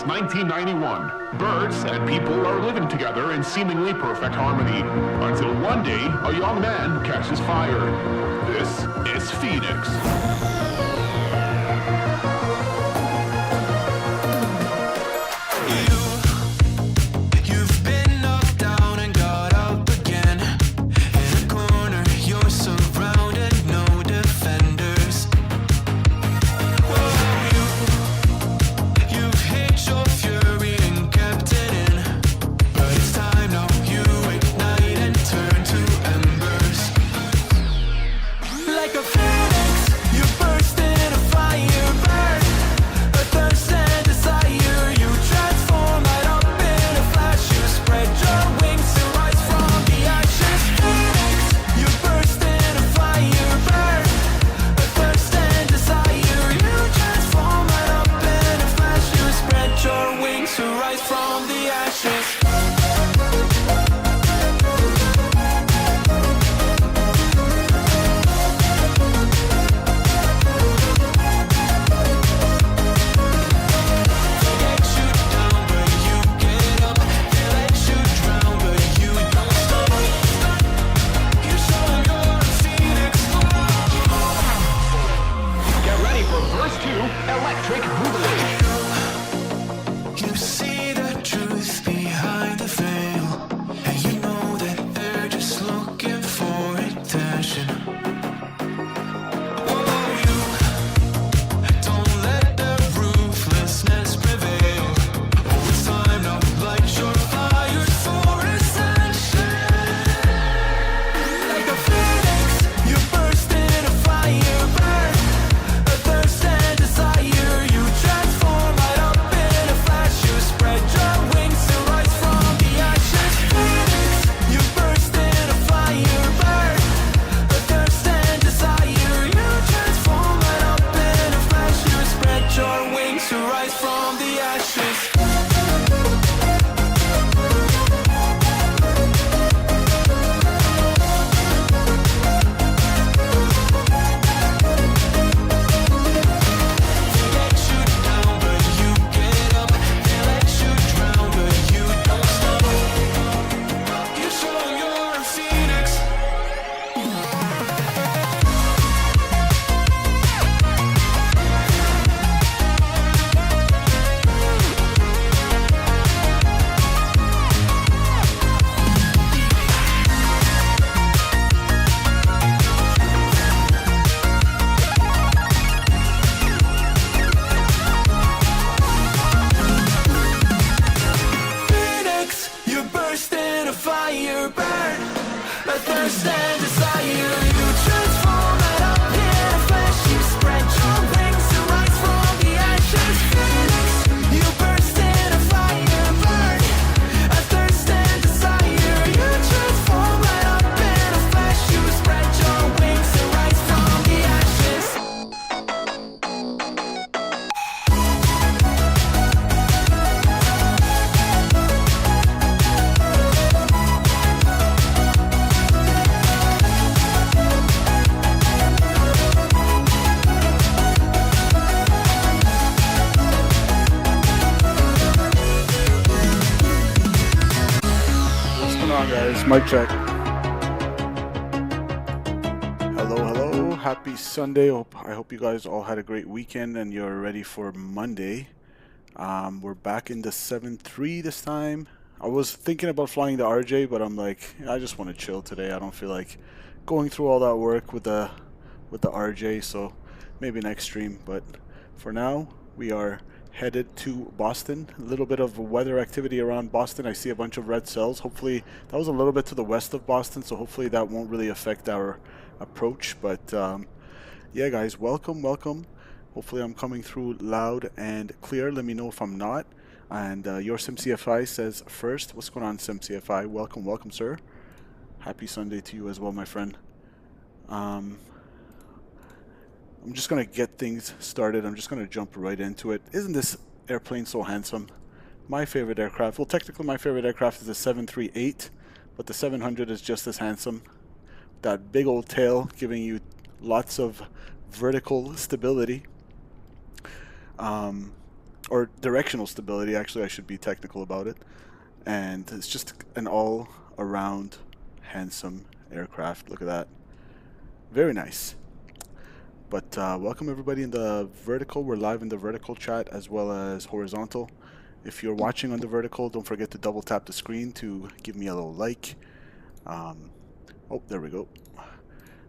1991. Birds and people are living together in seemingly perfect harmony, until one day a young man catches fire. This is Phoenix. Mic check. Hello. Happy Sunday. I hope you guys all had a great weekend and you're ready for Monday. We're back in the 7-3 this time. I was thinking about flying the RJ, but I'm like, I just want to chill today. I don't feel like going through all that work with the RJ, so maybe next stream. But for now, we are headed to Boston. A little bit of weather activity around Boston. I see a bunch of red cells. Hopefully that was a little bit to the west of Boston, so hopefully that won't really affect our approach. But yeah, guys, welcome. Hopefully I'm coming through loud and clear. Let me know if I'm not. And your SimCFI says first. What's going on, SimCFI? Welcome, sir. Happy Sunday to you as well, my friend. I'm just going to get things started. I'm just going to jump right into it. Isn't this airplane so handsome? My favorite aircraft. Well, technically my favorite aircraft is the 738, but the 700 is just as handsome. That big old tail giving you lots of vertical stability. or directional stability. Actually, I should be technical about it. And it's just an all-around handsome aircraft. Look at that. Very nice. But welcome everybody in the vertical. We're live in the vertical chat as well as horizontal. If you're watching on the vertical, don't forget to double tap the screen to give me a little like. Oh, there we go.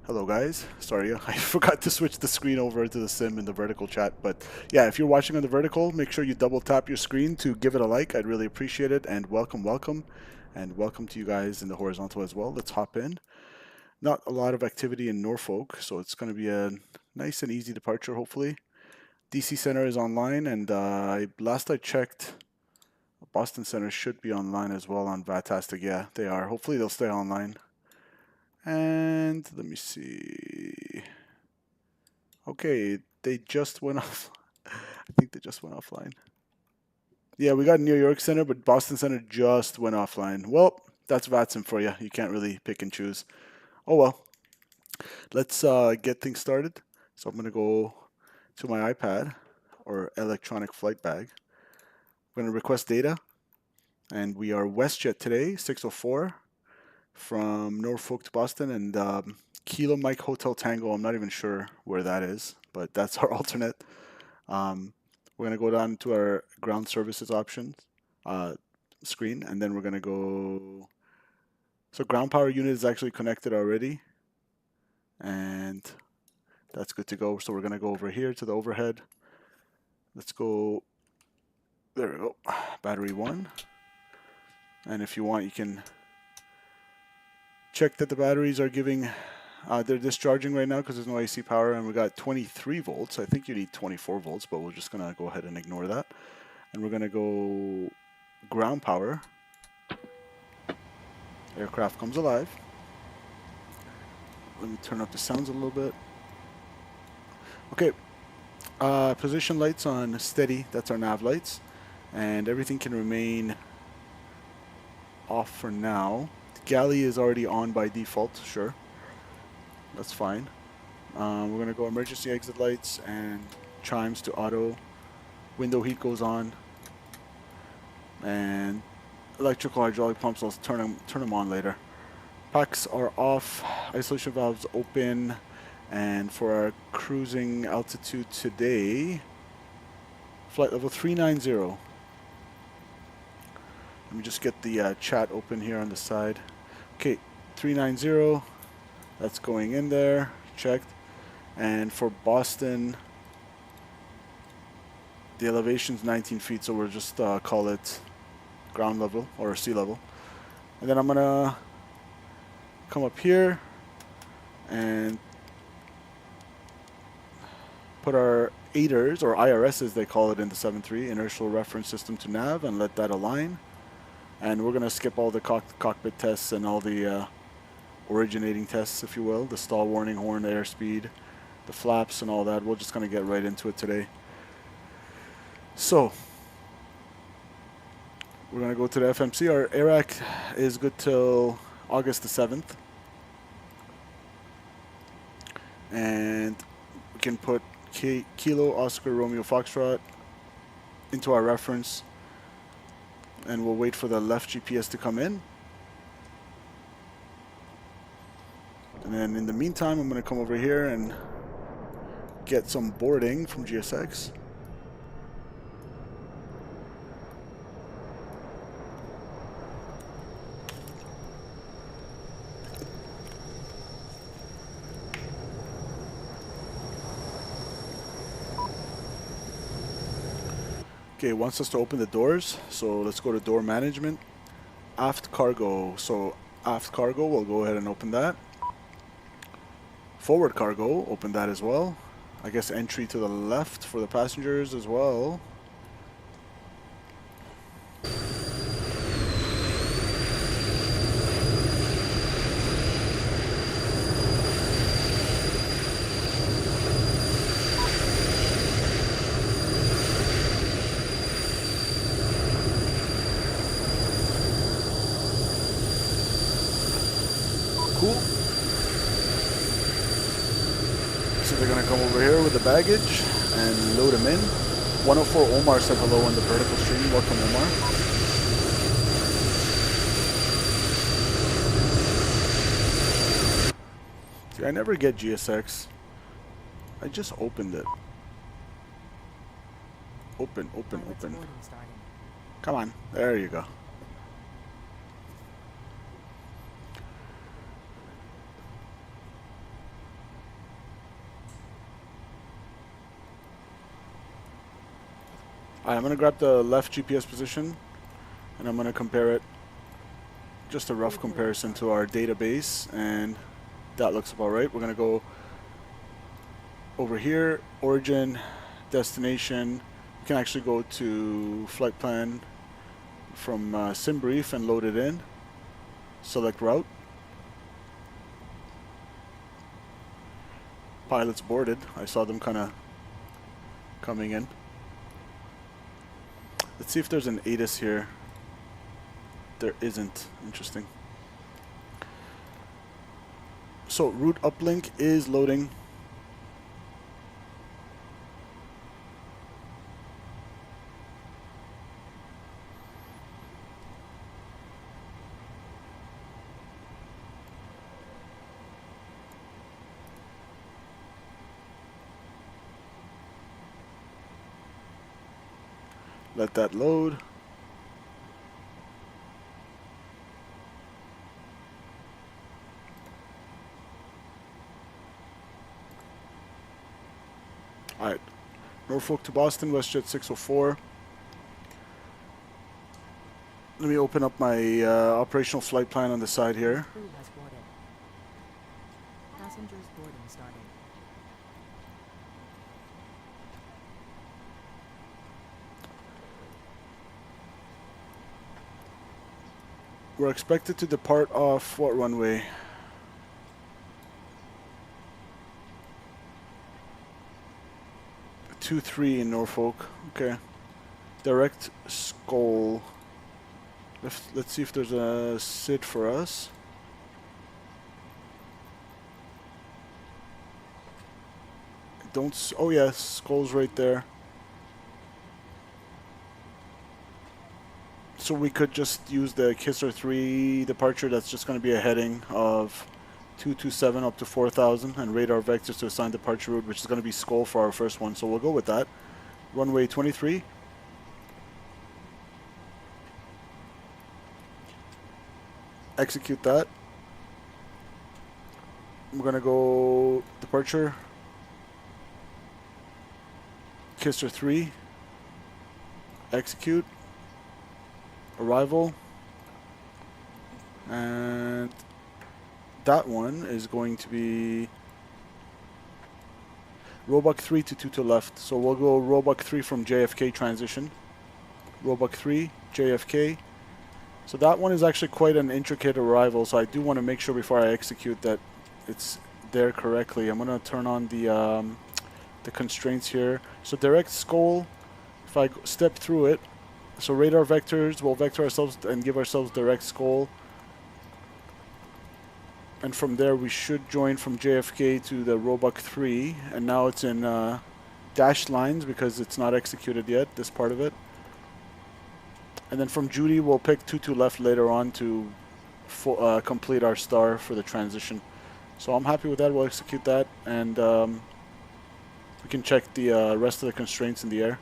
Hello guys. Sorry, I forgot to switch the screen over to the sim in the vertical chat. But yeah, if you're watching on the vertical, make sure you double tap your screen to give it a like. I'd really appreciate it. And welcome, welcome. And welcome to you guys in the horizontal as well. Let's hop in. Not a lot of activity in Norfolk, so it's going to be a nice and easy departure, hopefully. DC Center is online, and last I checked, Boston Center should be online as well on VATSIM. Yeah, they are. Hopefully they'll stay online. And let me see. Okay, they just went off. I think they just went offline. Yeah, we got New York Center, but Boston Center just went offline. Well, that's VATSIM for you. You can't really pick and choose. Oh well. Let's get things started. So I'm going to go to my iPad or electronic flight bag. I'm going to request data. And we are WestJet today, 604 from Norfolk to Boston. And Kilo Mike Hotel Tango, I'm not even sure where that is, but that's our alternate. We're going to go down to our ground services options screen, and then we're going to go. So ground power unit is actually connected already, and that's good to go. So we're going to go over here to the overhead. Let's go. There we go. Battery 1. And if you want, you can check that the batteries are giving. They're discharging right now because there's no AC power, and we got 23 volts. I think you need 24 volts, but we're just gonna go ahead and ignore that. And we're gonna go ground power. Aircraft comes alive. Let me turn up the sounds a little bit. Okay. Position lights on steady. That's our nav lights, and everything can remain off for now. Galley is already on by default. Sure. That's fine. We're going to go emergency exit lights and chimes to auto. Window heat goes on. And electrical hydraulic pumps, I'll turn them on later. Packs are off. Isolation valves open. And for our cruising altitude today, flight level 390. Let me just get the chat open here on the side. Okay, 390. That's going in there, checked. And for Boston, the elevation's 19 feet, so we'll just call it ground level or sea level. And then I'm gonna come up here and put our AIDRs, or IRSs they call it in the 7.3, inertial reference system to nav, and let that align. And we're gonna skip all the cockpit tests and all the originating tests, if you will, the stall warning horn, the airspeed, the flaps, and all that. We're just going to get right into it today. So, we're going to go to the FMC. Our AIRAC is good till August the 7th. And we can put Kilo Oscar Romeo Foxtrot into our reference. And we'll wait for the left GPS to come in. And then in the meantime, I'm going to come over here and get some boarding from GSX. Okay, it wants us to open the doors. So let's go to door management. Aft cargo. So aft cargo, we'll go ahead and open that. Forward cargo, open that as well. I guess entry to the left for the passengers as well. Cool. So they're going to come over here with the baggage and load them in. 104 Omar said hello on the vertical stream. Welcome, Omar. See, I never get GSX. I just opened it. Open. Come on. There you go. Alright, I'm going to grab the left GPS position and I'm going to compare it, just a rough comparison to our database, and that looks about right. We're going to go over here, origin, destination. You can actually go to flight plan from SimBrief and load it in. Select route. Pilots boarded. I saw them kind of coming in. Let's see if there's an ATIS here. There isn't. Interesting. So route uplink is loading. Let that load. Alright, Norfolk to Boston, WestJet 604. Let me open up my operational flight plan on the side here. Passengers boarding starting. We're expected to depart off what runway? Two, 3 in Norfolk. Okay. Direct Skull. Let's see if there's a SID for us. Oh yes, Skull's right there. So we could just use the Kisser 3 departure. That's just going to be a heading of 227 up to 4,000 and radar vectors to assign departure route, which is going to be Skull for our first one. So we'll go with that. Runway 23. Execute that. We're going to go departure. Kisser 3. Execute. Arrival, and that one is going to be Roebuck 3 to 2 to left. So we'll go Roebuck 3 from JFK transition. Roebuck 3, JFK. So that one is actually quite an intricate arrival, so I do want to make sure before I execute that it's there correctly. I'm going to turn on the constraints here. So direct Skull, if I step through it, so radar vectors, we'll vector ourselves and give ourselves direct Skull. And from there we should join from JFK to the Roebuck 3. And now it's in dashed lines because it's not executed yet, this part of it. And then from Judy we'll pick 2 left later on to complete our star for the transition. So I'm happy with that. We'll execute that. And we can check the rest of the constraints in the air.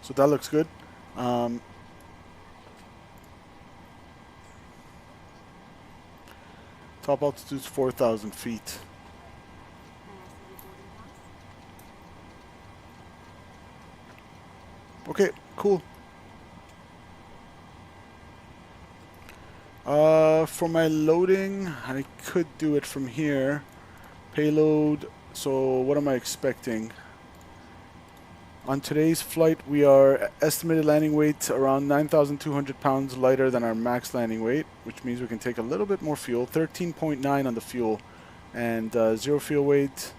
So that looks good. Top altitude is 4,000 feet. Okay, cool. For my loading, I could do it from here. Payload, so what am I expecting? On today's flight, we are estimated landing weight around 9,200 pounds lighter than our max landing weight, which means we can take a little bit more fuel, 13.9 on the fuel, and zero fuel weight,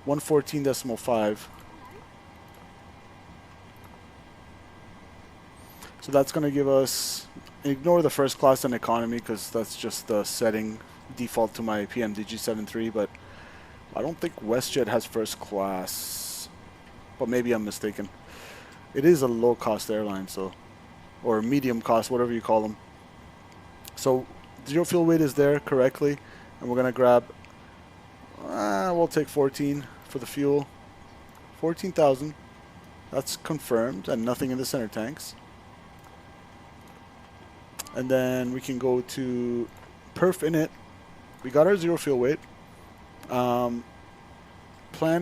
114.5. So that's going to give us, ignore the first class and economy because that's just the setting default to my PMDG 7.3, but I don't think WestJet has first class, but maybe I'm mistaken. It is a low-cost airline, so, or medium cost, whatever you call them. So zero fuel weight is there correctly, and we're gonna grab. We'll take 14 for the fuel. 14,000. That's confirmed, and nothing in the center tanks. And then we can go to perf init. We got our zero fuel weight. Plan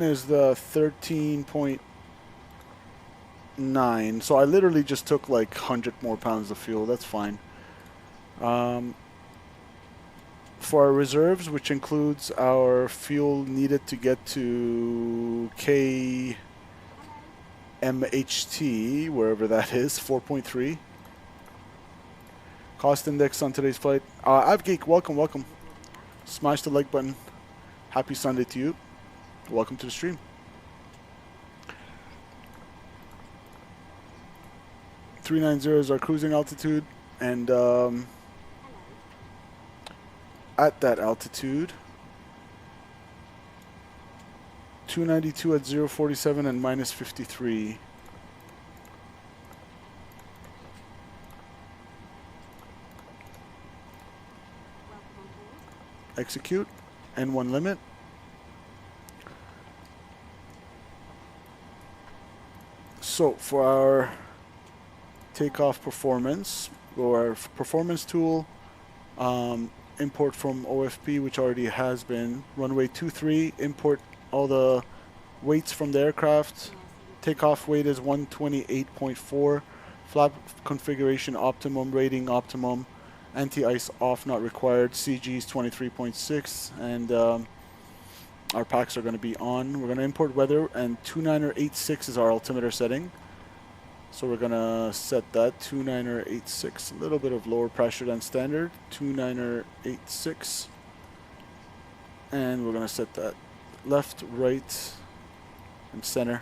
is the 13.9. So I literally just took like 100 more pounds of fuel. That's fine. For our reserves, which includes our fuel needed to get to KMHT, wherever that is, 4.3. Cost index on today's flight. Avgeek, welcome, welcome. Smash the like button. Happy Sunday to you. Welcome to the stream. .390 is our cruising altitude, and at that altitude, 292 at 047 and minus 53. Execute, N1 limit. So for our takeoff performance, go our performance tool, import from OFP, which already has been. Runway 23, import all the weights from the aircraft. Takeoff weight is 128.4. Flap configuration optimum, rating optimum. Anti-ice off, not required. CG is 23.6, and our packs are going to be on. We're going to import weather, and 2986 is our altimeter setting. So we're going to set that 2986, a little bit of lower pressure than standard, 2986. And we're going to set that left, right, and center.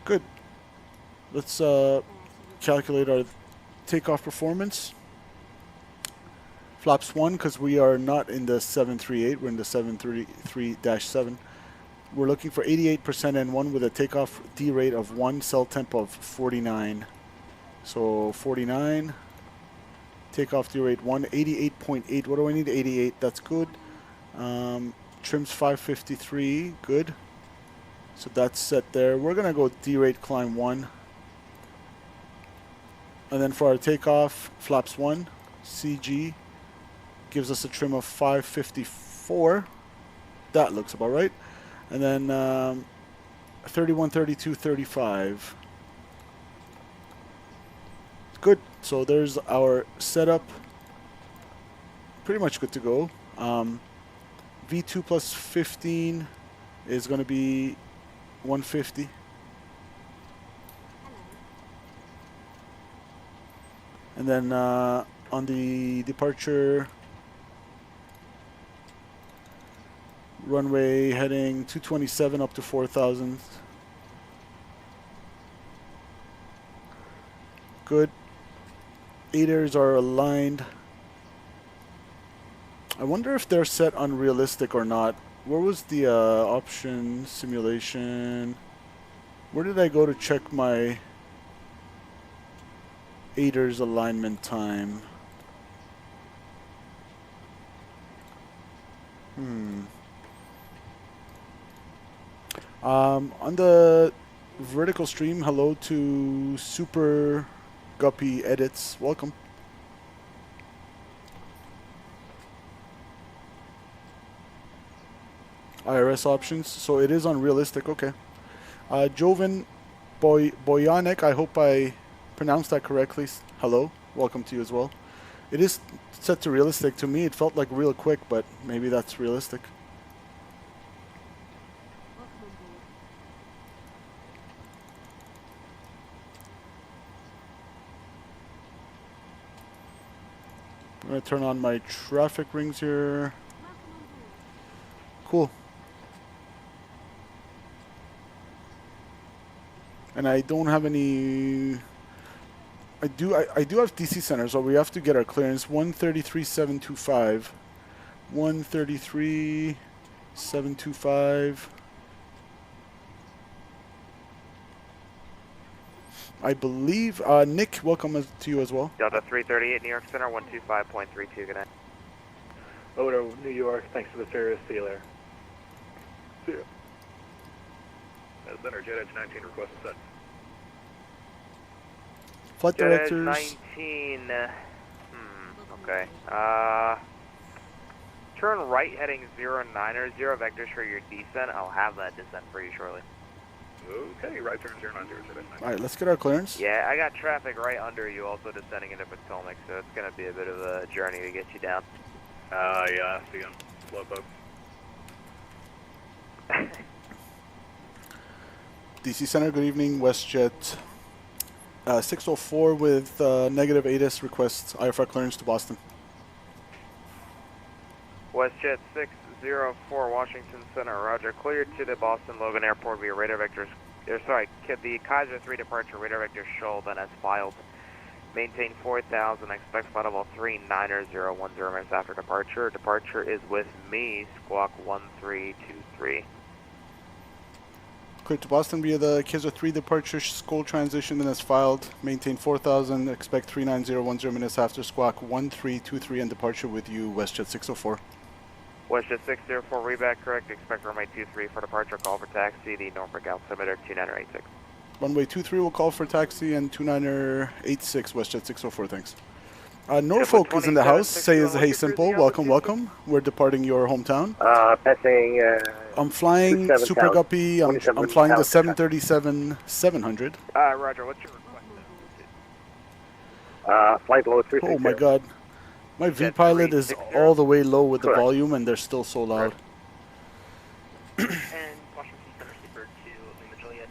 Good. Let's calculate our takeoff performance. Flaps 1, because we are not in the 738, we're in the 733-7. We're looking for 88% N1 with a takeoff D rate of 1, cell temp of 49. So 49, takeoff D rate 1, 88.8. What do I need? 88, that's good. Trims 553, good. So that's set there. We're going to go D rate climb 1. And then for our takeoff, flaps 1, CG. Gives us a trim of 554. That looks about right. And then 31, 32, 35. Good. So there's our setup. Pretty much good to go. V2 plus 15 is going to be 150. And then on the departure, runway heading 227 up to 4,000. Good. Aiders are aligned. I wonder if they're set unrealistic or not. Where was the option simulation? Where did I go to check my aiders alignment time? On the vertical stream, hello to Super Guppy Edits. Welcome. IRS options. So it is unrealistic. Okay. Joven Boyanek, I hope I pronounced that correctly. Hello. Welcome to you as well. It is set to realistic. To me, it felt like real quick, but maybe that's realistic. I'm going to turn on my traffic rings here. Cool. And I don't have any... I do have DC center, so we have to get our clearance. 133.725. 133... 725. I believe, Nick, welcome to you as well. Delta 338 New York Center, 125.32, good night. Over to New York, thanks for the service, see you later. See ya. Center, Jet Edge 19, request a set. Flight Jet Edge directors. 19, okay. Turn right heading 090, vectors for your descent. I'll have that descent for you shortly. Okay, right turn 090, Jet Edge 19. Alright, let's get our clearance. Yeah, I got traffic right under you also descending into Potomac, so it's going to be a bit of a journey to get you down. Yeah, see you on slow boat. DC Center, good evening. WestJet 604 with negative ATIS requests IFR clearance to Boston. WestJet 604, Washington Center, roger. Cleared to the Boston Logan Airport via radar vectors. The Kaiser 3 departure radar vector shoal then as filed. Maintain 4,000, expect flight level 39010 minutes after departure. Departure is with me, squawk 1323. Cleared to Boston via the Kaiser 3 departure school transition then as filed. Maintain 4,000, expect 39010 minutes after squawk 1323 and departure with you, WestJet 604. WestJet 604, reback correct, expect runway 23 for departure, call for taxi, the Norfolk altimeter 2986. Runway 23 will call for taxi and 2986 WestJet 604, thanks. Norfolk is in the house. Say hey simple. Welcome, welcome. We're departing your hometown. Passing, I'm flying 27,000. Super Guppy. I'm flying the 737-700. Roger, what's your request? flight load 360. Oh my god. My Jet V-pilot is 360. all the way low with the Correct. volume and they're still so loud.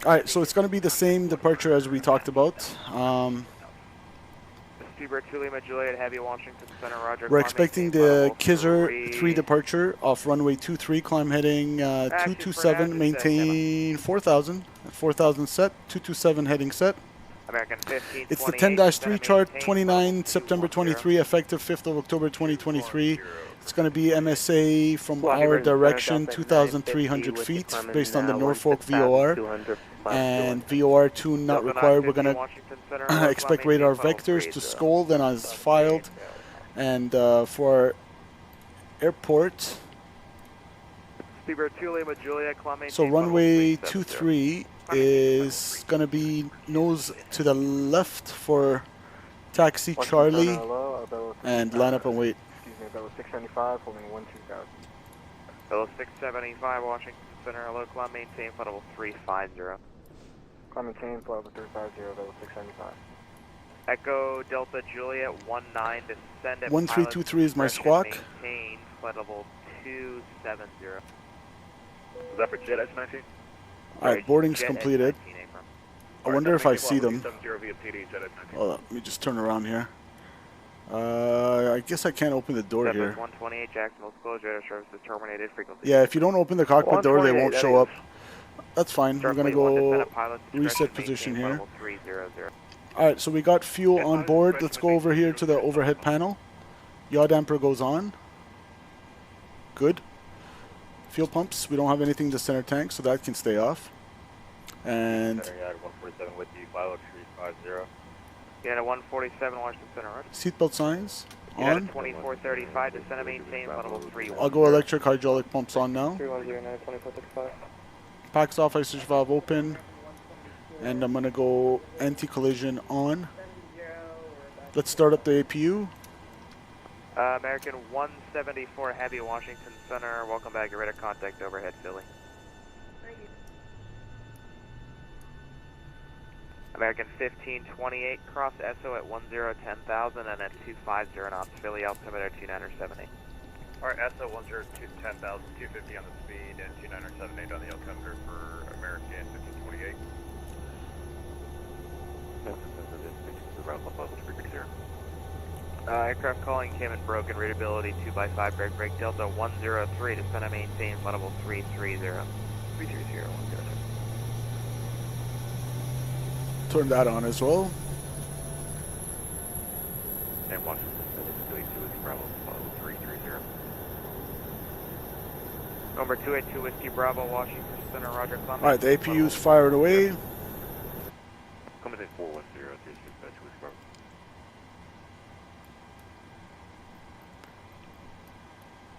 Alright, so it's going to be the same departure as we talked about. Seabird 2 Lima Juliet, Heavy Washington Center, roger. We're Climb expecting maintain the level Kaiser 3. 3 departure off runway 23, climb heading Actually, 227, for now, maintain 4,000. 4,000 set, 227 heading set. American 15, It's the 28, 10-3 chart, maintain 29 level September 210. 23, effective 5th of October 2023. It's going to be MSA from Flight our Rivers, direction, Delta 2,300 950 feet, with based on the 1,200 Norfolk VOR. And VOR 2 not Delta required. We're 950, going Washington Center, to expect maintain radar level vectors 30. to Skull, then as filed. And for our airport, Seabird 2 Lima Juliet, climb so maintain level runway 370. 23 is going to be nose to the left for taxi Charlie, and line up and wait. Excuse me, that was 675, holding 12,000. Level 675, Washington Center, hello, climb maintain flight level 350. Climb maintain, flight level 350, that was 675. Echo Delta Juliet 19, descend at 1323 is my pilot's squawk. discretion, maintain flight level 270. Is that for Jet Edge 19? Alright, boarding's Jet Edge completed. 19, April. I wonder if I see them. 70 via PD, Jet Edge 19. Hold up, let me just turn around here. I guess I can't open the door Southwest here. 128 Jacksonville, closed radar services terminated, frequency. Yeah, if you don't open the cockpit door, they 128, won't that show is. up. That's fine. We're going to Starfleet 1, go descend at pilot's discretion, reset position maintain here. flight level 300. Alright, so we got fuel on board. Let's go over here to the overhead panel. Yaw damper goes on. Good. Fuel pumps, we don't have anything to center tank, so that can stay off. And 147 with you, pilot 350. Unit 147 Washington Center, roger. seatbelt signs Unit on. 2435, descend and maintain flight level 310. I'll go electric hydraulic pumps on now. 3109, 2465. Packs off, isolation valve open. And I'm going to go anti-collision on. Let's start up the APU. American 174 Heavy Washington Center, welcome back, your radar contact overhead Philly. American 1528, cross SO at 1010,000 and at 250 knots, Philly altimeter 2978. Alright, SO 1010,000, 250 on the speed, and 2978 on the altimeter for American 1528. Aircraft calling came in broken, readability 2x5, break Delta 103, descend and maintain flight level 330. 330, 102. Turn that on as well. And Washington, this is 32 is Bravo, 330. Number 282 Whiskey Bravo, Washington Center, Roger. Alright, the APU's fired away. Coming in 410, 365 Whiskey Bravo.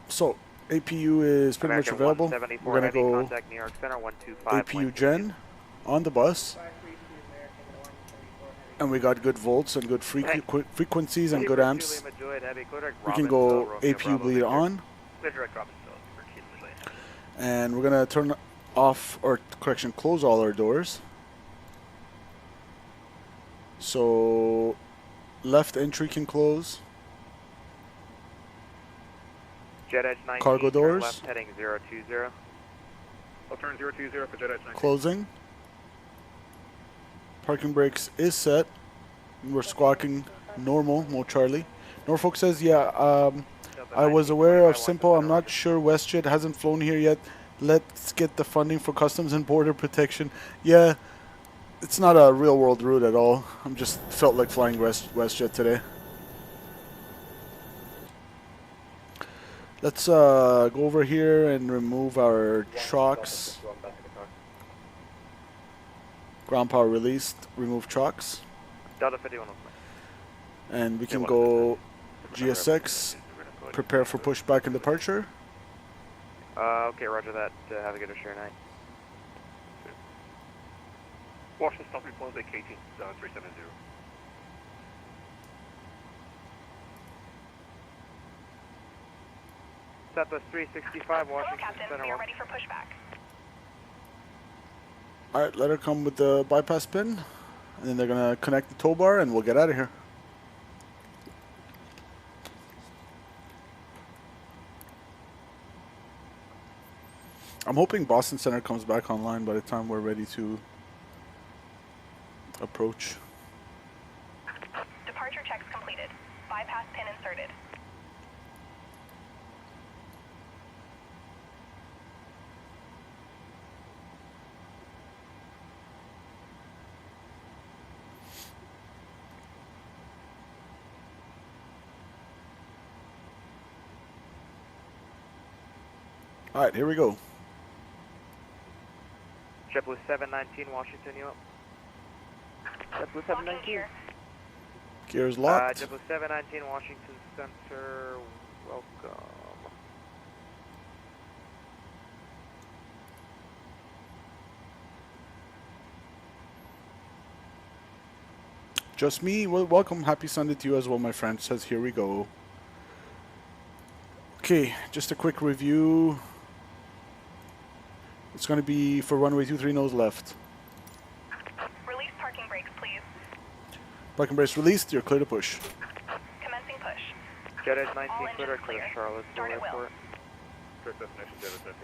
So, APU is pretty much available. We're going to go contact New York Center, 125. APU Gen on the bus. And we got good volts and good frequencies and good amps. We can go APU bleed on. And we're going to turn off, or correction, close all our doors. So left entry can close. Jet Edge 19, cargo doors. left heading 020. I'll turn 020 for Jet Edge 19. Closing. Parking brakes is set. We're squawking normal, Mo Charlie. Norfolk says, yeah, I was aware of Simple. I'm not sure WestJet hasn't flown here yet. Let's get the funding for Customs and Border Protection. Yeah, it's not a real world route at all. I'm just felt like flying WestJet today. Let's go over here and remove our chocks. Ground power released. Remove chocks. Delta 51. And we can go GSX. Prepare for pushback and departure. Okay, roger that. Have a good rest of your night. Washington stop report at KT 370. Southwest 365, Washington Captain, Center. we are ready for pushback. Alright, let her come with the bypass pin. And then they're going to connect the tow bar and we'll get out of here. I'm hoping Boston Center comes back online by the time we're ready to approach. Departure checks completed. Bypass pin inserted. Alright, here we go. JetBlue 719, Washington, you up? JetBlue Locking 719. gear. Gears locked. JetBlue 719, Washington Center, welcome. Just me. Well, welcome. Happy Sunday to you as well, my friend. Says here we go. Okay, just a quick review. It's going to be for runway 23 nose left. Release parking brakes, please. Parking brakes released. You're clear to push. Commencing push. Jet Edge 19, All clear engines to clear. Charlottesville Start at will. Airport. Direct destination Jet Edge 19.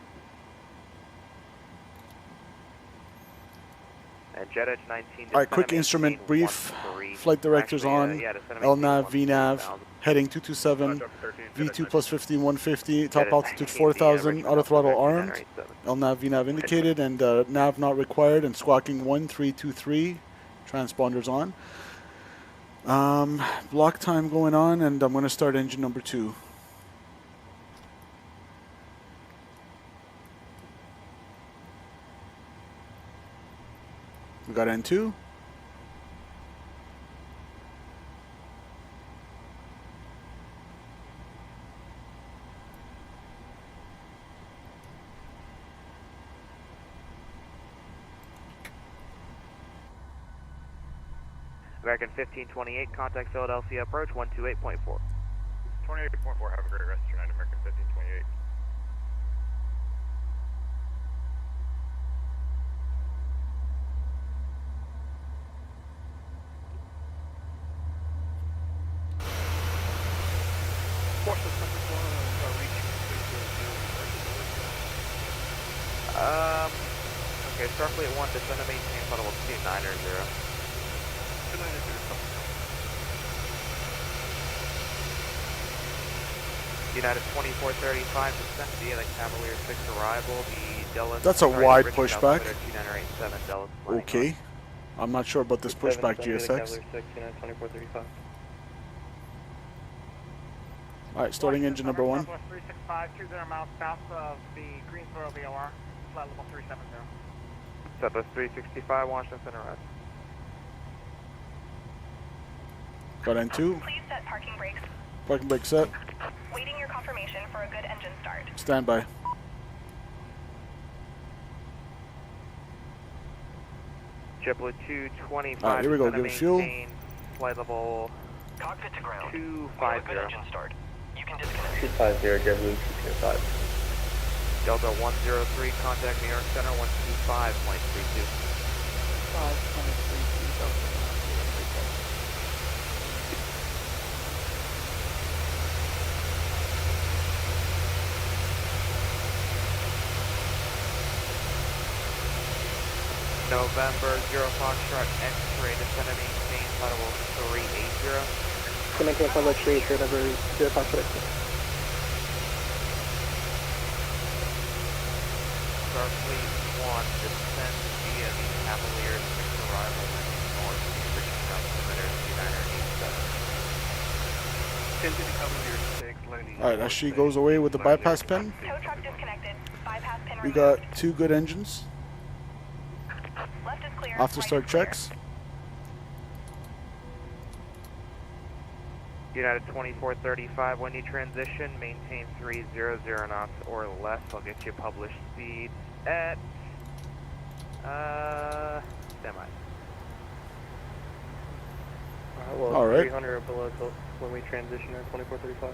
And Jet Edge 19. Alright, quick instrument brief. Flight directors on. LNAV, VNAV. Heading 227. V2 plus 15, 150. Top altitude 4,000. Auto throttle armed. LNAV, VNAV indicated. And nav not required. And squawking 1323. Transponders on. Block time going on. And I'm going to start engine number 2. We got N2. American 1528, contact Philadelphia approach 128.4. 28.4, have a great rest of your night, American 1528. Okay, Starfleet 1, descend to maintain flight level 290. United 2435, descent via the Cavalier 6 arrival, the Dallas... That's a wide pushback. 2987, Dallas. Okay. I'm not sure about this pushback, GSX. Alright, starting engine number 1. Southwest 365, 20 miles south of the Greensboro VOR, flight level 370. Southwest 365, Washington Center, rise. Got N2. Please set parking brakes. Parking brake set. Waiting your confirmation for a good engine start. Standby. JetBlue 225. Alright, here we go. Give it fuel. Flight level Cockpit to ground. 250. Good engine start. You can disconnect. 250, JetBlue 225. Delta 103, contact New York Center 125.32. 5.32. November 0 Foxtrot X-ray descending maintain flight level 380. To maintain flight level 380, number 0 Foxtrot X-ray. Starfleet 1 descends via the Cavalier 6 arrival landing north, reaching altimeter 2987. Into the Cavalier 6 landing. Alright, as she goes away with the bypass pin. Tow truck disconnected. Bypass pin We removed. got 2 good engines. Left is clear. After right start is clear. checks. United 2435, when you transition, maintain 300 knots or less. I'll get you published speed at, semi. Alright. 300 or below when we transition at 2435.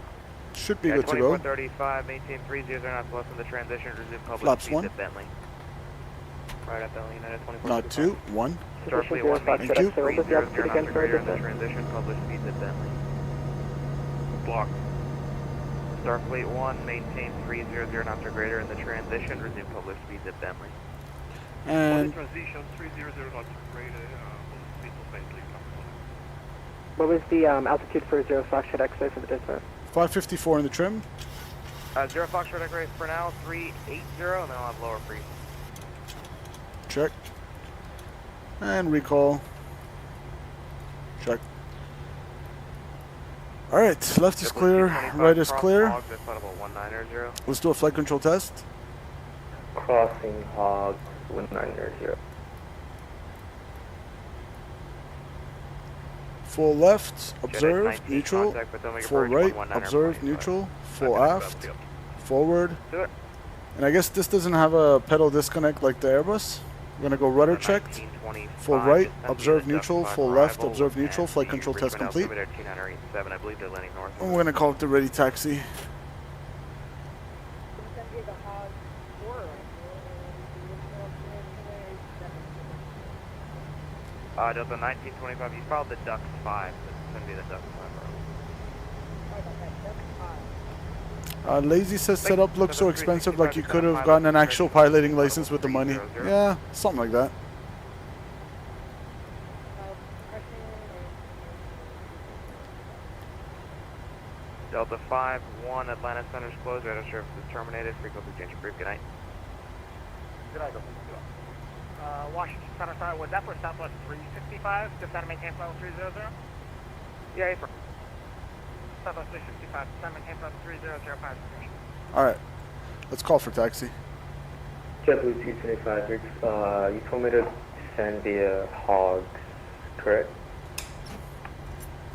Should be At good to go. 2435, maintain 300 knots less than the transition, resume published Flaps speed 1. at Bentley. Right at Bentley, United 2435. Not 2. 1. Starfleet 1, Thank maintain you. 300 knots or greater in the transition, published speeds at Bentley. Block. Starfleet 1, maintain 300 knots or greater in the transition, resume published speeds at Bentley. And Transition 300 knots greater, speed of Bentley. What was the altitude for 0 Foxtrot X-ray for the dispatch? 554 in the trim. 0 Foxtrot X-ray for now, 380, and then I'll have lower freeze. Check. And recall. Check. Alright, left is clear, right is clear. Let's do a flight control test. Crossing hog 1900. Full left, observe, neutral. Full right, observe, neutral. Full aft, forward. And I guess this doesn't have a pedal disconnect like the Airbus. We're gonna go rudder checked. Full right, observe neutral. Full left, observe neutral. Flight control test complete. And we're gonna call it the ready taxi. Delta 1925, you followed the Duck 5. It's gonna be the Duck 5. Lazy says setup looks so expensive, like you could have gotten an actual piloting license with the money. Yeah, something like that. Delta 5-1, Atlanta Center's closed. Radio service is terminated. Frequency change approved. Good night. Good night. Washington Center, sorry, was that for Southwest 365? Just out of maintain flight level 300? Yeah, April. Southwest 365, just out of maintain flight level 3005. Alright, let's call for taxi. JetBlue 225, you told me to descend via hogs, correct?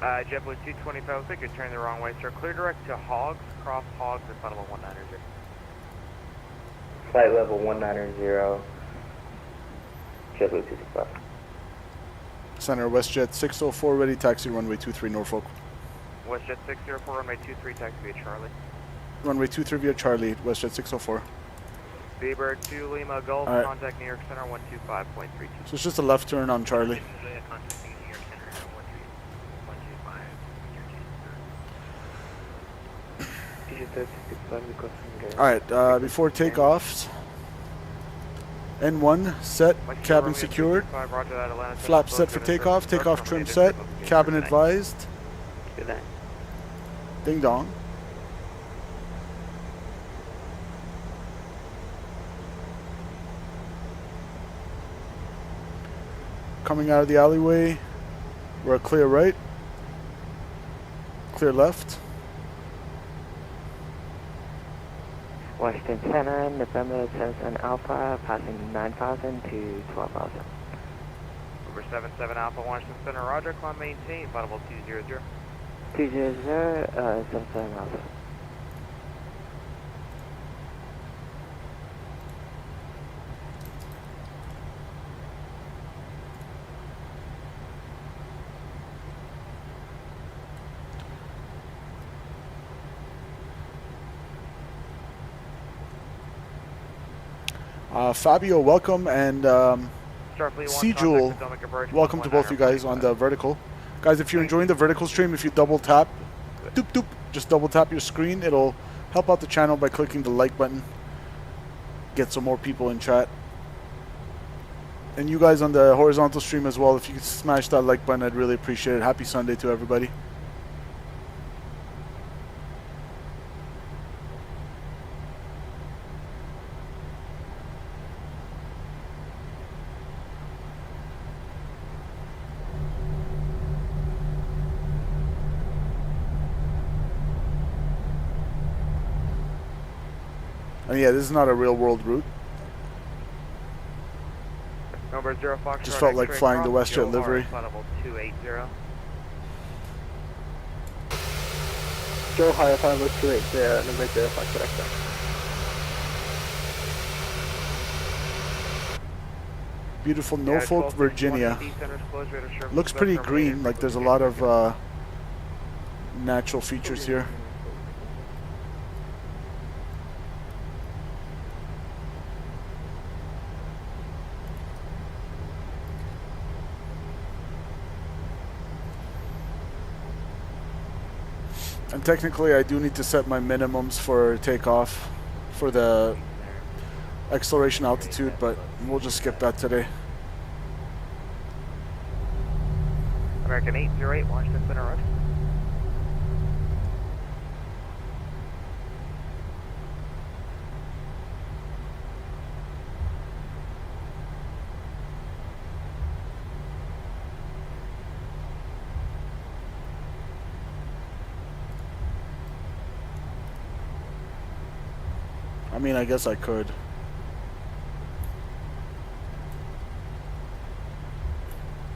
JetBlue 225, I think you're turning the wrong way, sir. Clear direct to Hogs, cross Hogs at flight level 190. Flight level 190, JetBlue 225. Center, WestJet 604, ready taxi, runway 23 Norfolk. WestJet 604, runway 23, taxi via Charlie. Runway 23 via Charlie, WestJet 604. Seabird 2 Lima Gulf, All right. contact New York Center 125.32. So it's just a left turn on Charlie. Alright, before takeoffs, N1 set, cabin secured, flap set for takeoff, takeoff trim set, cabin advised, Good night. ding dong. Coming out of the alleyway, we're clear right, clear left. Washington Center, November 10 Alpha, passing 9,000 to 12,000. Number 77 Alpha, Washington Center, roger, climb maintain, audible 200. 200, 77 Alpha. Fabio, welcome, and Starfleet 1, C-Jewel, contact Potomac approach, welcome to both you guys on the vertical. Guys, if you're enjoying the vertical stream, if you double tap, doop doop, just double tap your screen, it'll help out the channel by clicking the like button. Get some more people in chat. And you guys on the horizontal stream as well, if you could smash that like button, I'd really appreciate it. Happy Sunday to everybody. And yeah, this is not a real world route. Number 0 Fox. Just felt like flying the WestJet livery. Audible 280. Joe High 50280, number 0 Fox director. Beautiful Norfolk, Virginia. Looks pretty green, like there's a lot of natural features here. And technically I do need to set my minimums for takeoff for the acceleration altitude, but we'll just skip that today. American 808, Washington Center, roger. I mean, I guess I could.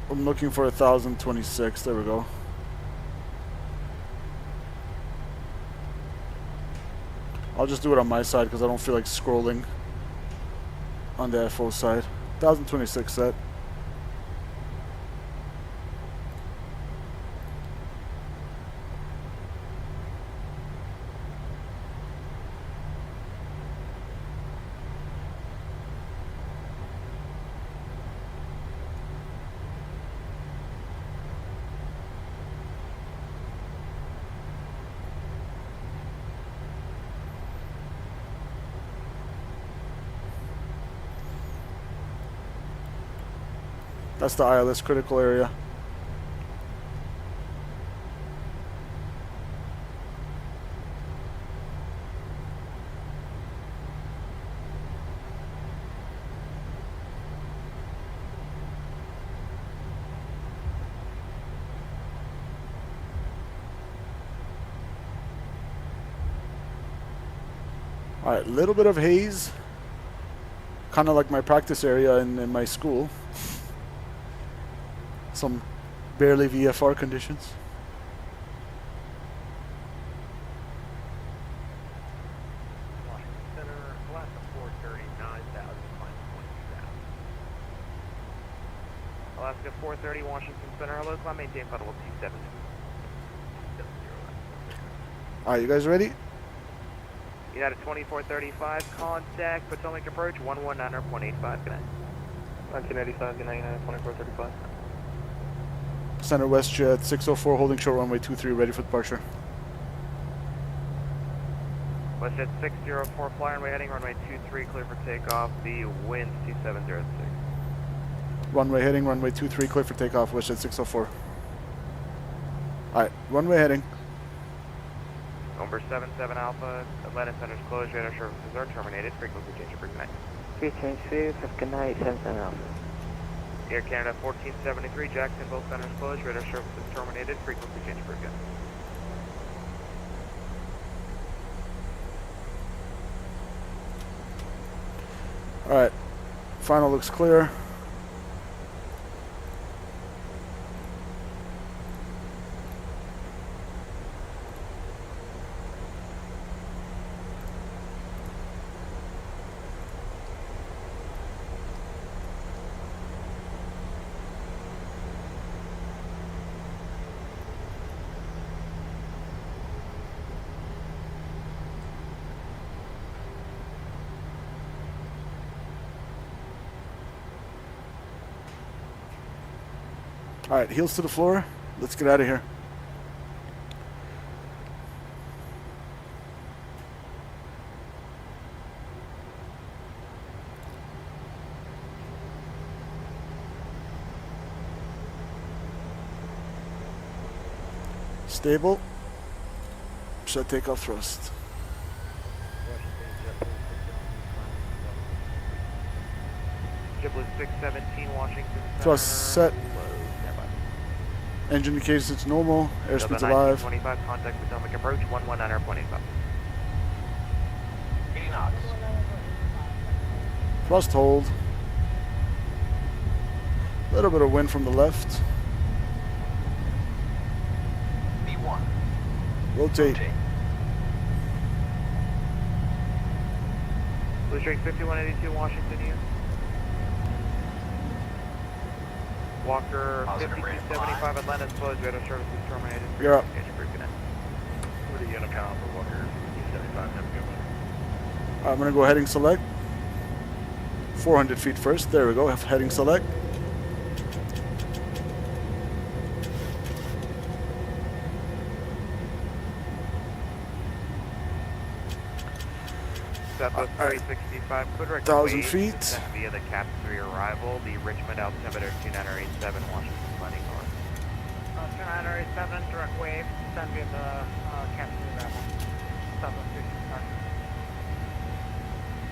I'm looking for 1,026. There we go. I'll just do it on my side because I don't feel like scrolling on the FO side. 1,026 set. That's the ILS critical area. All right, a little bit of haze, kind of like my practice area in my school. Some barely VFR conditions. Washington Center, Alaska 430, 9,000, climb 20,000. Alaska 430, Washington Center, hello, climb maintain, audible 270. All right, you guys ready? United 2435, contact Potomac approach 119.85, good night. 1985, good night, United 2435. Center WestJet 604, holding short runway 23, ready for departure. WestJet 604, fly runway heading, runway 23, clear for takeoff, the wind 2706. Runway heading, runway 23, clear for takeoff, WestJet 604. Alright, runway heading. Number 77 Alpha, Atlanta Center's closed, radar services are terminated, frequency change for good night. 322, good night, 77 Alpha. Air Canada 1473, Jacksonville Center's closed, radar services terminated, frequency change for good. Alright, final looks clear. Alright, heels to the floor. Let's get out of here. Stable. Set takeoff thrust. JetBlue 617 Washington Center. Thrust set. Low, standby. Engine indicates it's normal. Airspeed's Delta alive. 1925, contact Potomac approach, 119.85. 80 knots. Thrust hold. A little bit of wind from the left. B1. Rotate. Blue Streak 5182 Washington U. Walker Positive rate of 5275 Atlanta closed, radar services terminated. You're up. Engine group connect. What are you going to count for Walker 75? Have a good one. I'm going to go heading select. 400 feet first. There we go. Heading select. Southwest 365, could direct 1,000 wave feet. descent via the Cap 3 arrival, the Richmond altimeter 2987 Washington landing north. 2987, direct wave, descend via the captain arrival. Southwest 365.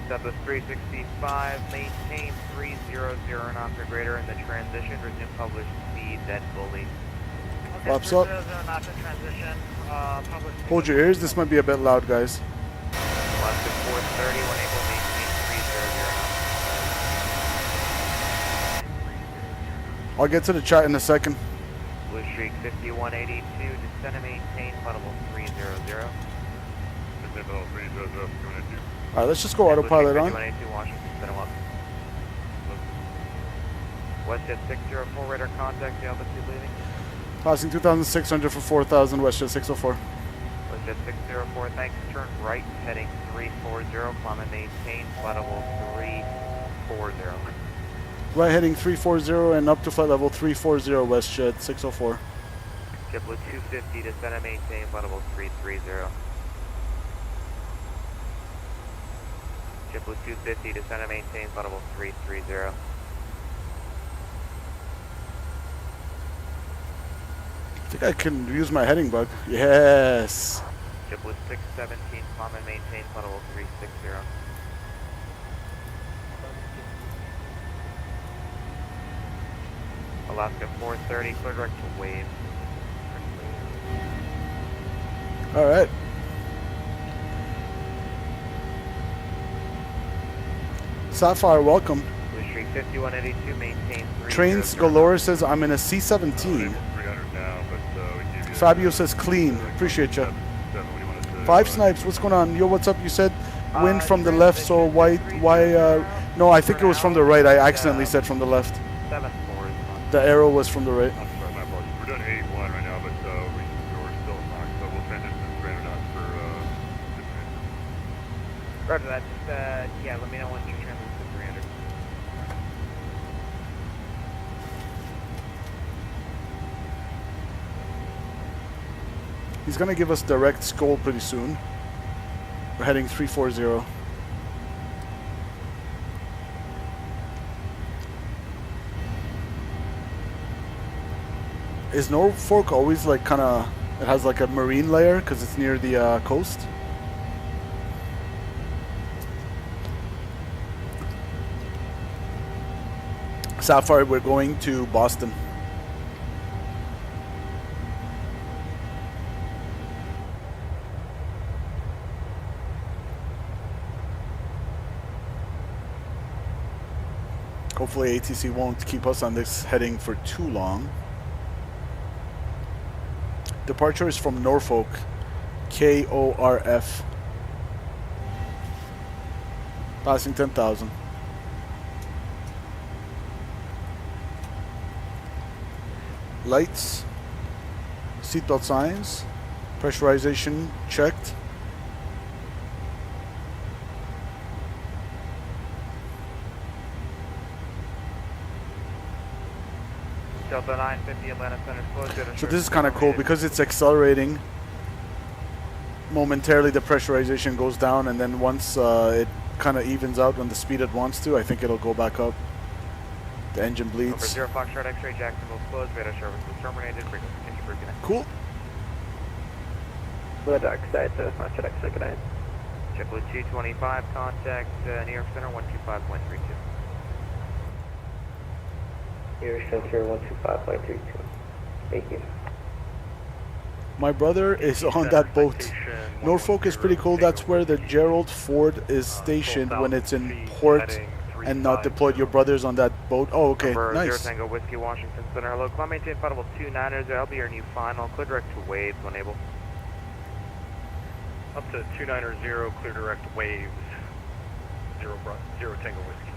Southwest 365, maintain 300 knots or greater in the transition, resume published speed, then fully. Okay, Pops up. 300 knots in transition, published. Hold your ears. This might be a bit loud, guys. Alaska 430, when able, maintain 300 knots. I'll get to the chat in a second. Blue Streak 5182, descend and maintain flight level 300. Level 300, coming into. Alright, let's just go autopilot on. 5182 Washington, center up. WestJet 604, radar contact, the altitude leaving. Passing 2,600 for 4,000, WestJet 604. WestJet 604, thanks, turn right, heading 340, climb and maintain flight level 340. Right heading 340 and up to flight level 340, WestJet 604. JetBlue 250, descend and maintain flight level 330. JetBlue 250, descend and maintain flight level 330. I think I can use my heading bug. Yes. JetBlue 617, climb and maintain flight level 360. Alaska 430, clear direct to wave. Alright. Sapphire, welcome. Blue Streak 5182, maintain 300. Trains Galore says I'm in a C-17. 300 now, but we give you. Fabio says clean. Appreciate you. 5 Snipes, what's going on? Yo, what's up? You said wind from the left, so why, no, I think it was from the right. I accidentally said from the left. 74 is on. The arrow was from the right. I'm sorry, my apologies. We're doing 81 right now, but we're still in line, so we'll transition to 300 knots for 15 minutes. Roger that, just, yeah, let me know once you transition to 300. He's gonna give us direct skull pretty soon. We're heading 340. Is Norfolk always like kind of, it has like a marine layer because it's near the coast? Sapphire, we're going to Boston. Hopefully ATC won't keep us on this heading for too long. Departure is from Norfolk, KORF. Passing 10,000. Lights, seatbelt signs, pressurization checked. Delta 950 Atlanta Center closed. So this is kind of cool because it's accelerating. Momentarily the pressurization goes down, and then once it kind of evens out when the speed it wants to, I think it'll go back up. The engine bleeds. Over 0 Foxtrot X-ray Jacksonville closed. Radar service is terminated. Cool. Radar side to Foxtrot X-ray, good night. JetBlue 225, contact New York Center 125.32. New York Center 125.32. Thank you. My brother is on that boat. Norfolk is pretty cool. That's where the Gerald Ford is stationed when it's in port and not deployed. Your brother's on that boat. Oh, okay, Number nice. 0 Tango Whiskey Washington Center. Hello, climb maintain flight level 290. I'll be your new final. Clear direct to waves when able. Up to 290, clear direct waves. 0 Tango Whiskey.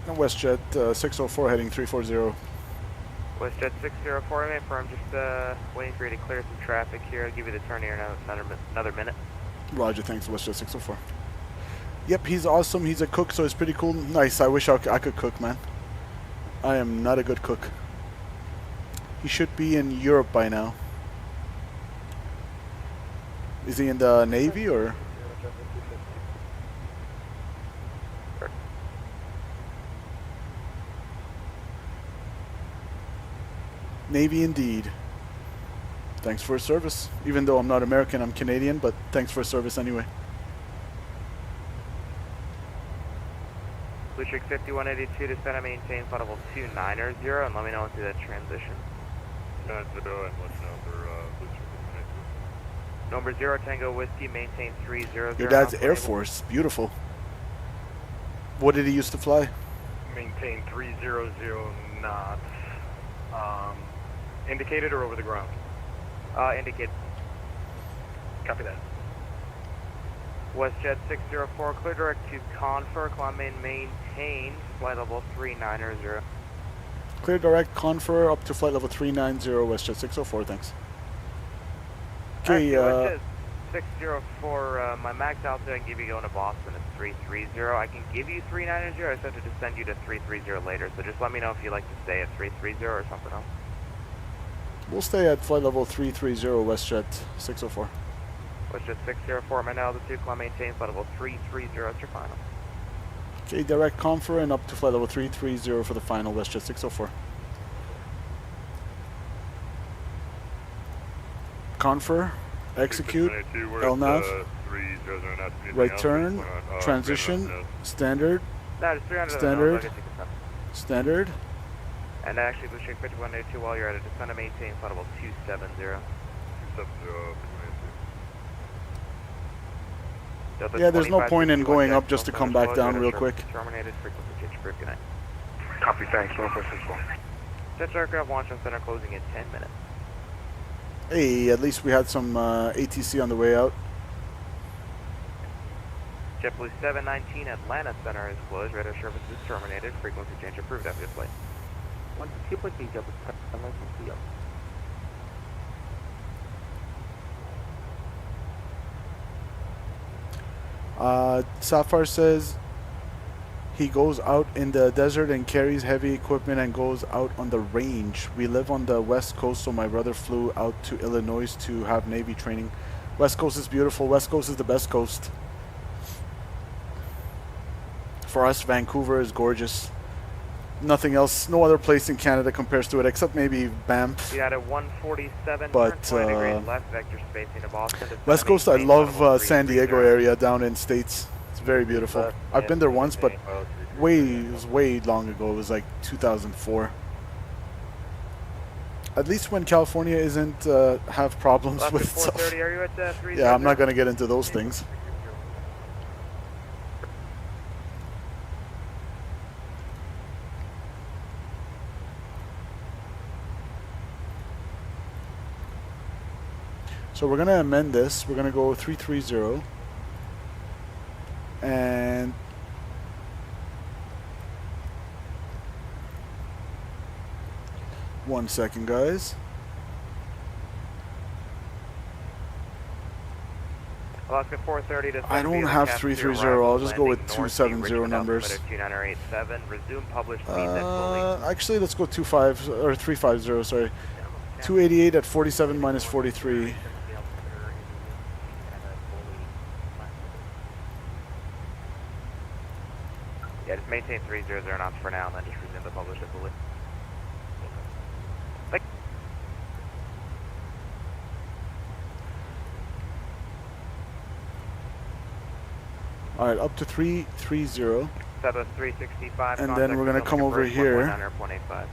WestJet 604 heading 340. WestJet 604, I'm affirm. Just waiting for you to clear some traffic here. I'll give you the turn here in another minute. Roger, thanks, WestJet 604. Yep, he's awesome. He's a cook, so it's pretty cool. Nice. I wish I could cook, man. I am not a good cook. He should be in Europe by now. Is he in the Navy or? Navy indeed. Thanks for his service. Even though I'm not American, I'm Canadian, but thanks for his service anyway. Blue Chick 5182 to center maintain flight level 290 and let me know into that transition. Number 0 Tango Whiskey maintain 300. Your dad's Air Force. Beautiful. What did he used to fly? Maintain 300 knots. Indicated or over the ground? Indicated. Copy that. WestJet 604, clear direct to Confer, climb maintain, flight level 390. Clear direct Confer up to flight level 390, WestJet 604, thanks. Okay, WestJet 604, my max altitude I can give you going to Boston is 330. I can give you 390, I just have to just send you to 330 later, so just let me know if you'd like to stay at 330 or something else. We'll stay at flight level 330, WestJet 604. WestJet 604, my altitude, climb maintain, flight level 330, that's your final. Okay, direct Confer and up to flight level 330 for the final, WestJet 604. Confer, execute, LNAV, right turn, transition, standard, No, just 300. standard, standard. And actually, Blue Chick 5182, while you're at it, descend and maintain flight level 270. Yeah, there's no point in going up just to come back down real quick. Terminated, frequency change approved, good night. Copy, thanks. Norfolk 61. Jet aircraft launch on center closing in 10 minutes. Hey, at least we had some ATC on the way out. JetBlue 719 Atlanta Center is closed. Radar service is terminated. Frequency change approved after your flight. Sapphire says he goes out in the desert and carries heavy equipment and goes out on the range. We live on the West Coast, so my brother flew out to Illinois to have Navy training. West Coast is beautiful. West Coast is the best coast. For us, Vancouver is gorgeous. Nothing else, no other place in Canada compares to it, except maybe Banff. You had a 147, but turn 20 degrees left, vector spacing to Boston. West Coast, I love San Diego area down in States. It's very beautiful. I've been there once, but it was way long ago. It was like 2004. At least when California isn't have problems Left with at stuff. 430, are you at 3? Yeah, I'm not going to get into those things. So we're going to amend this. We're going to go 330. And one second, guys. Alaska 430 to I don't have 330. I'll just go with 270 numbers. 2987. Resume published speed net fully. Actually, let's go 25 or 350. Sorry, 288 at 47 minus 43. Yeah, just maintain 300 knots for now, and then just resume the published at fully. Like, All right, up to 330. Southwest 365. And then we're gonna come over here. 0.85.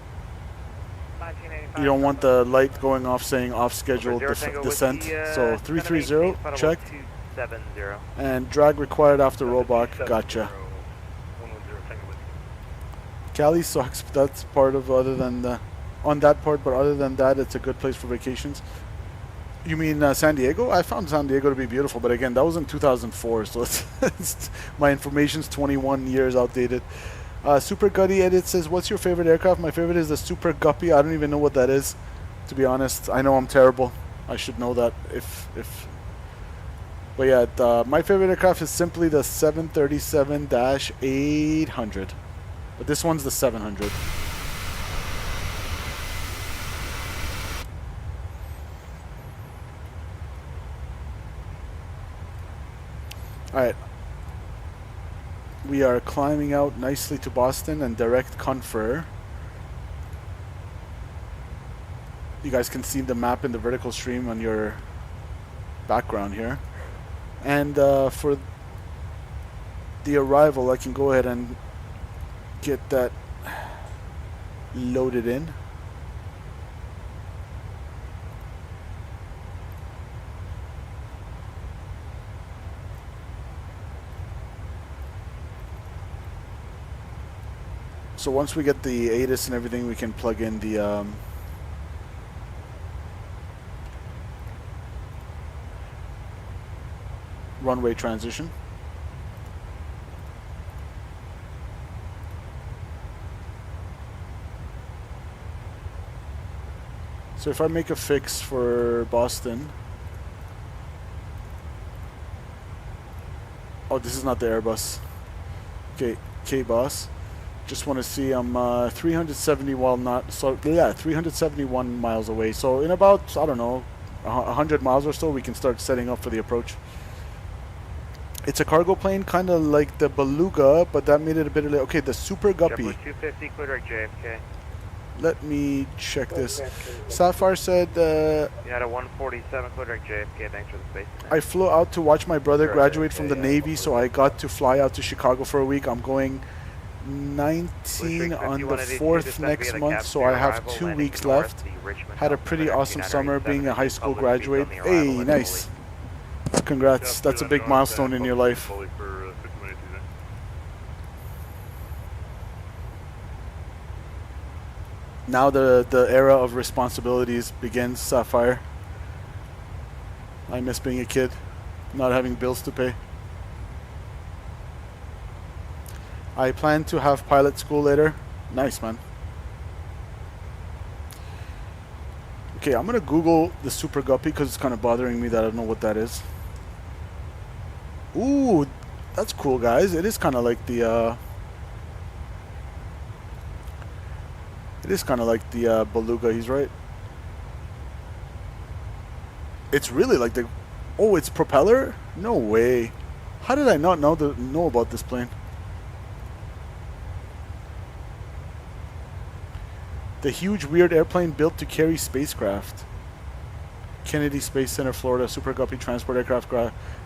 You don't want the light going off saying off schedule descent. So 330, checked. 270. And drag required after rollback. Gotcha. Cali sucks. But that's part of other than the on that part, but other than that, it's a good place for vacations. You mean San Diego? I found San Diego to be beautiful, but again, that was in 2004, so it's my information's 21 years outdated. Super Gutty Edit says, "What's your favorite aircraft?" My favorite is the Super Guppy. I don't even know what that is, to be honest. I know I'm terrible. I should know that if. But yeah, my favorite aircraft is simply the 737-800. But this one's the 700. Alright. We are climbing out nicely to Boston and direct confer. You guys can see the map in the vertical stream on your background here. And for the arrival, I can go ahead and get that loaded in. So once we get the ATIS and everything, we can plug in the runway transition. So if I make a fix for Boston, oh, this is not the Airbus. Okay, KBOS. Just want to see I'm 370 while not, so yeah, 371 miles away. So in about, I don't know, 100 miles or so, we can start setting up for the approach. It's a cargo plane, kind of like the Beluga, but that made it a bit early. Okay, the Super Guppy. 250, clear JFK. Let me check this. Sapphire said, You had a 147, clear JFK, thanks for the space. I flew out to watch my brother graduate from the Navy, so I got to fly out to Chicago for a week. I'm going 19 on the 4th next month, so I have 2 weeks left. Had a pretty awesome summer being a high school graduate. Hey, nice. Congrats. That's a big milestone in your life. Now the era of responsibilities begins, Sapphire. I miss being a kid, not having bills to pay. I plan to have pilot school later. Nice, man. Okay, I'm gonna Google the Super Guppy because it's kind of bothering me that I don't know what that is. Ooh, that's cool, guys. It is kind of like the Beluga. He's right. It's really like the. Oh, it's propeller? No way. How did I not know about this plane? The huge weird airplane built to carry spacecraft. Kennedy Space Center, Florida. Super Guppy transport aircraft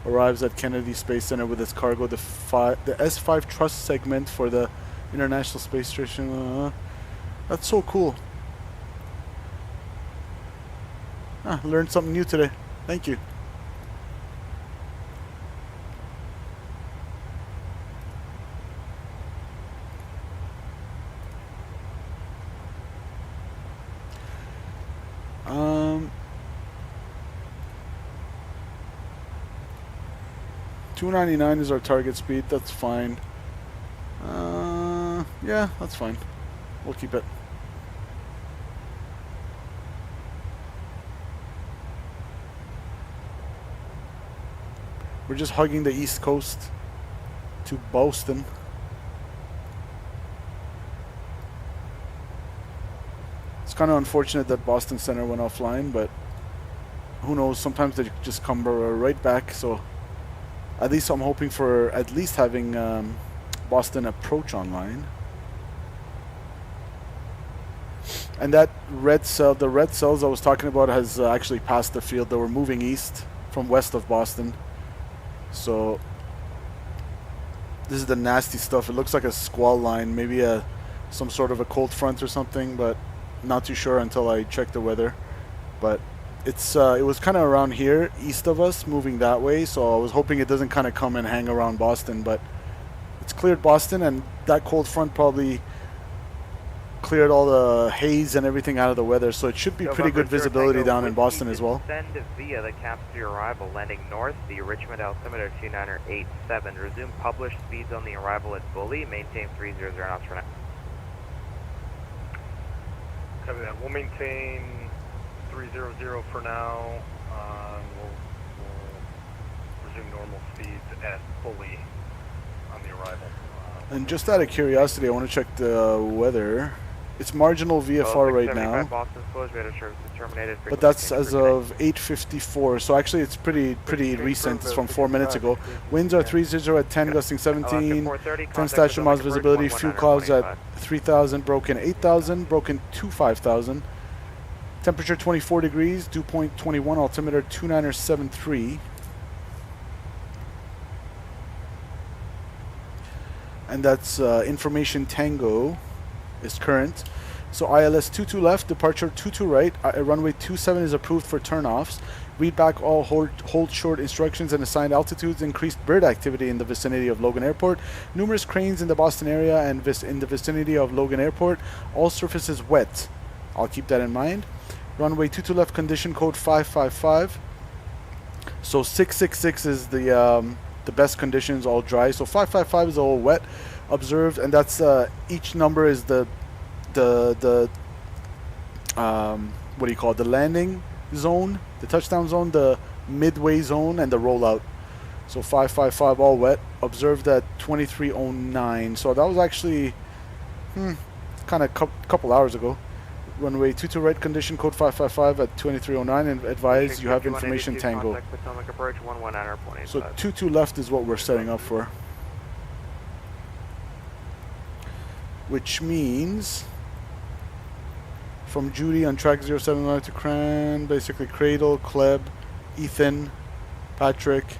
arrives at Kennedy Space Center with its cargo, the S5 thrust segment for the International Space Station. That's so cool. Learned something new today. Thank you. Um, 299 is our target speed. That's fine. Yeah, that's fine. We'll keep it. We're just hugging the East Coast to Boston. It's kind of unfortunate that Boston Center went offline, but who knows? Sometimes they just come right back. So at least I'm hoping for at least having Boston approach online. And that red cell, the red cells I was talking about, has actually passed the field. They were moving east from west of Boston. So this is the nasty stuff. It looks like a squall line, maybe some sort of a cold front or something, but not too sure until I check the weather. But it was kind of around here, east of us, moving that way. So I was hoping it doesn't kind of come and hang around Boston, but it's cleared Boston, and that cold front probably cleared all the haze and everything out of the weather, so it should be pretty good visibility down in Boston as well. Send via the caps to your arrival, landing north, the Richmond altimeter 2987. Resume published speeds on the arrival at Bully. Maintain 300 knots for now. Copy that. We'll maintain 300 for now. We'll resume normal speeds at Bully on the arrival. And just out of curiosity, I want to check the weather. It's marginal VFR right now, but that's as of 8:54. So actually, it's pretty recent. It's from 4 minutes ago. Winds are 30 at 10, gusting 17. 10 station miles visibility. Fuel clouds at 3,000, broken 8,000, broken 5,000. Temperature 24 degrees. Dew point 21. Altimeter 2973. And that's information Tango is current. So ILS 22 left, departure 22 right, runway 27 is approved for turnoffs. Read back all hold short instructions and assigned altitudes. Increased bird activity in the vicinity of Logan Airport. Numerous cranes in the Boston area and in the vicinity of Logan Airport. All surfaces wet. I'll keep that in mind. Runway 22 left, condition code 555. So 666 is the best conditions, all dry. So 555 is all wet, observed, and that's each number is the what do you call it? The landing zone, the touchdown zone, the midway zone, and the rollout. So 555 all wet, observed at 2309. So that was actually kind of couple hours ago. Runway 22 right, condition code 555 at 2309, and advise you have information Tango. So 22 left is what we're setting up for. Which means from Judy on track 079 to Cran, basically Cradle, Kleb, Ethan, Patrick,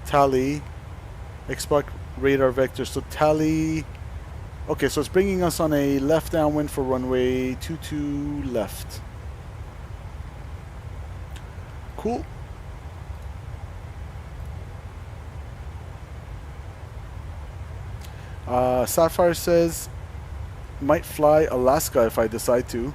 Tally, expect radar vector. So Tally. Okay, so it's bringing us on a left downwind for runway 22 left. Cool. Sapphire says, might fly Alaska if I decide to.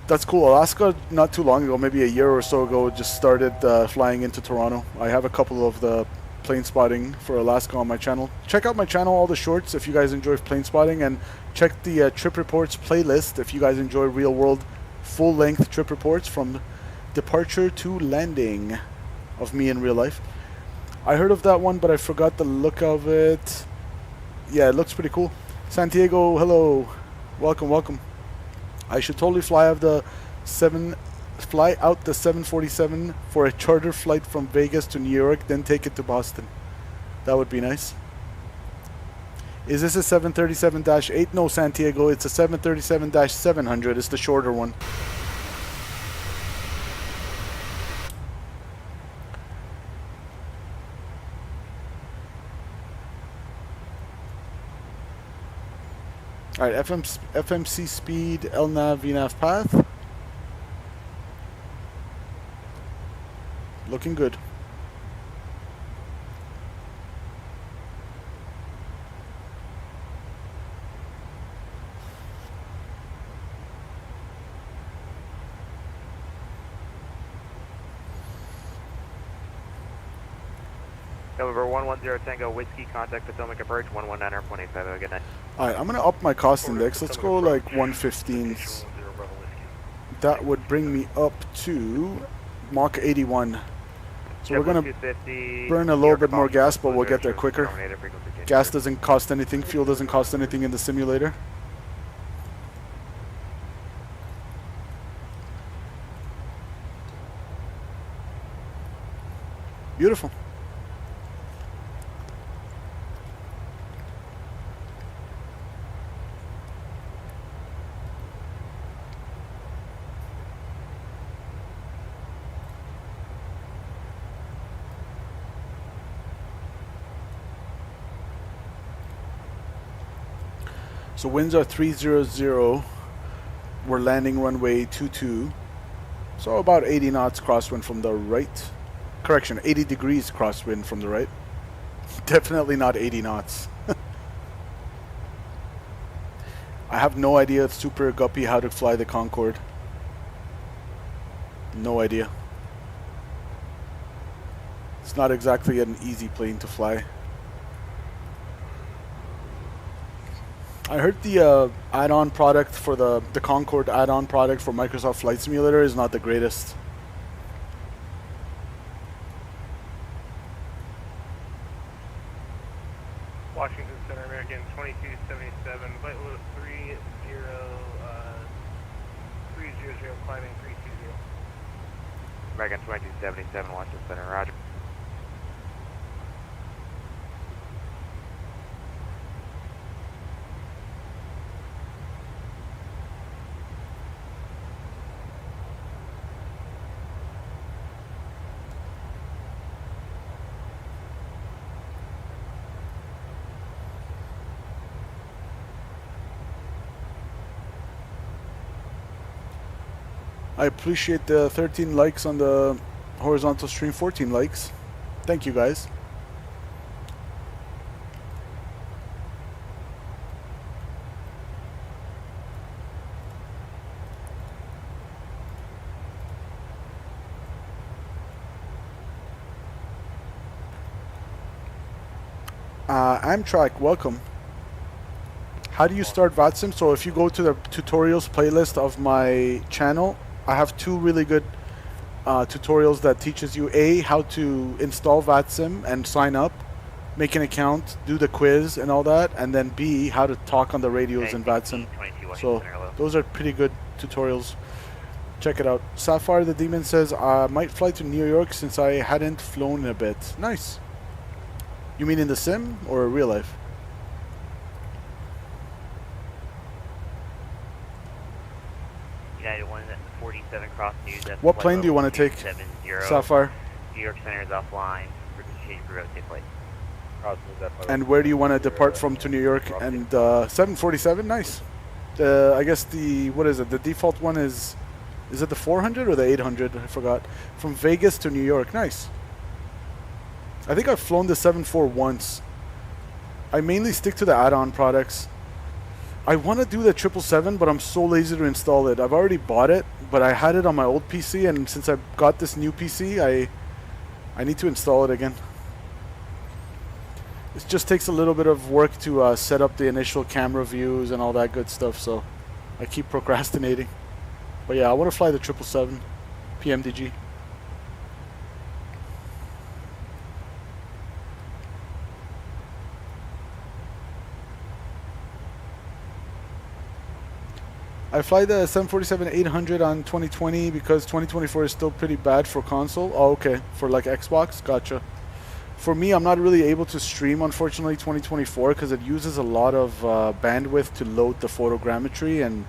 That's cool. Alaska, not too long ago, maybe a year or so ago, just started flying into Toronto. I have a couple of the plane spotting for Alaska on my channel. Check out my channel, all the shorts, if you guys enjoy plane spotting, and check the trip reports playlist if you guys enjoy real world full length trip reports from departure to landing of me in real life. I heard of that one, but I forgot the look of it. Yeah, it looks pretty cool. Santiago, hello, welcome. I should totally fly out the 747 for a charter flight from Vegas to New York, then take it to Boston. That would be nice. Is this a 737-8? No, Santiago, it's a 737-700. It's the shorter one. Alright, FMC speed, LNAV, VNAV path. looking good. November 110 Tango Whiskey, contact Potomac approach 119.85. Have a good night. Alright, I'm gonna up my cost index. Let's go like 115s. That would bring me up to Mach 81. So we're gonna burn a little bit more gas, but we'll get there quicker. Gas doesn't cost anything, fuel doesn't cost anything in the simulator. Beautiful. So winds are 300. We're landing runway 22. So about 80 knots crosswind from the right. Correction, 80 degrees crosswind from the right. Definitely not 80 knots. I have no idea. It's super guppy how to fly the Concorde. No idea. It's not exactly an easy plane to fly. I heard the add-on product for the Concorde add-on product for Microsoft Flight Simulator is not the greatest. Washington Center, American 2277, flight level 30, 300, climbing 320. American 2277, Washington Center, roger. I appreciate the 13 likes on the horizontal stream, 14 likes. Thank you guys. Amtrak, welcome. How do you start VATSIM? So if you go to the tutorials playlist of my channel, I have two really good tutorials that teaches you A, how to install VATSIM and sign up, make an account, do the quiz and all that, and then B, how to talk on the radios in VATSIM. So those are pretty good tutorials. Check it out. Sapphire the Demon says, I might fly to New York since I hadn't flown in a bit. Nice. You mean in the sim or real life? United 147 cross news. What plane do you want to take, Sapphire? New York Center is offline. Change for rotate flight. And where do you want to depart from to New York? And 747, nice. I guess the, what is it? The default one is it the 400 or the 800? I forgot. From Vegas to New York, nice. I think I've flown the 74 once. I mainly stick to the add-on products. I want to do the 777, but I'm so lazy to install it. I've already bought it, but I had it on my old PC, and since I got this new PC, I need to install it again. It just takes a little bit of work to set up the initial camera views and all that good stuff, so I keep procrastinating. But yeah, I want to fly the 777 PMDG. I fly the 747-800 on 2020 because 2024 is still pretty bad for console. Oh, okay. For like Xbox? Gotcha. For me, I'm not really able to stream, unfortunately, 2024 because it uses a lot of bandwidth to load the photogrammetry, and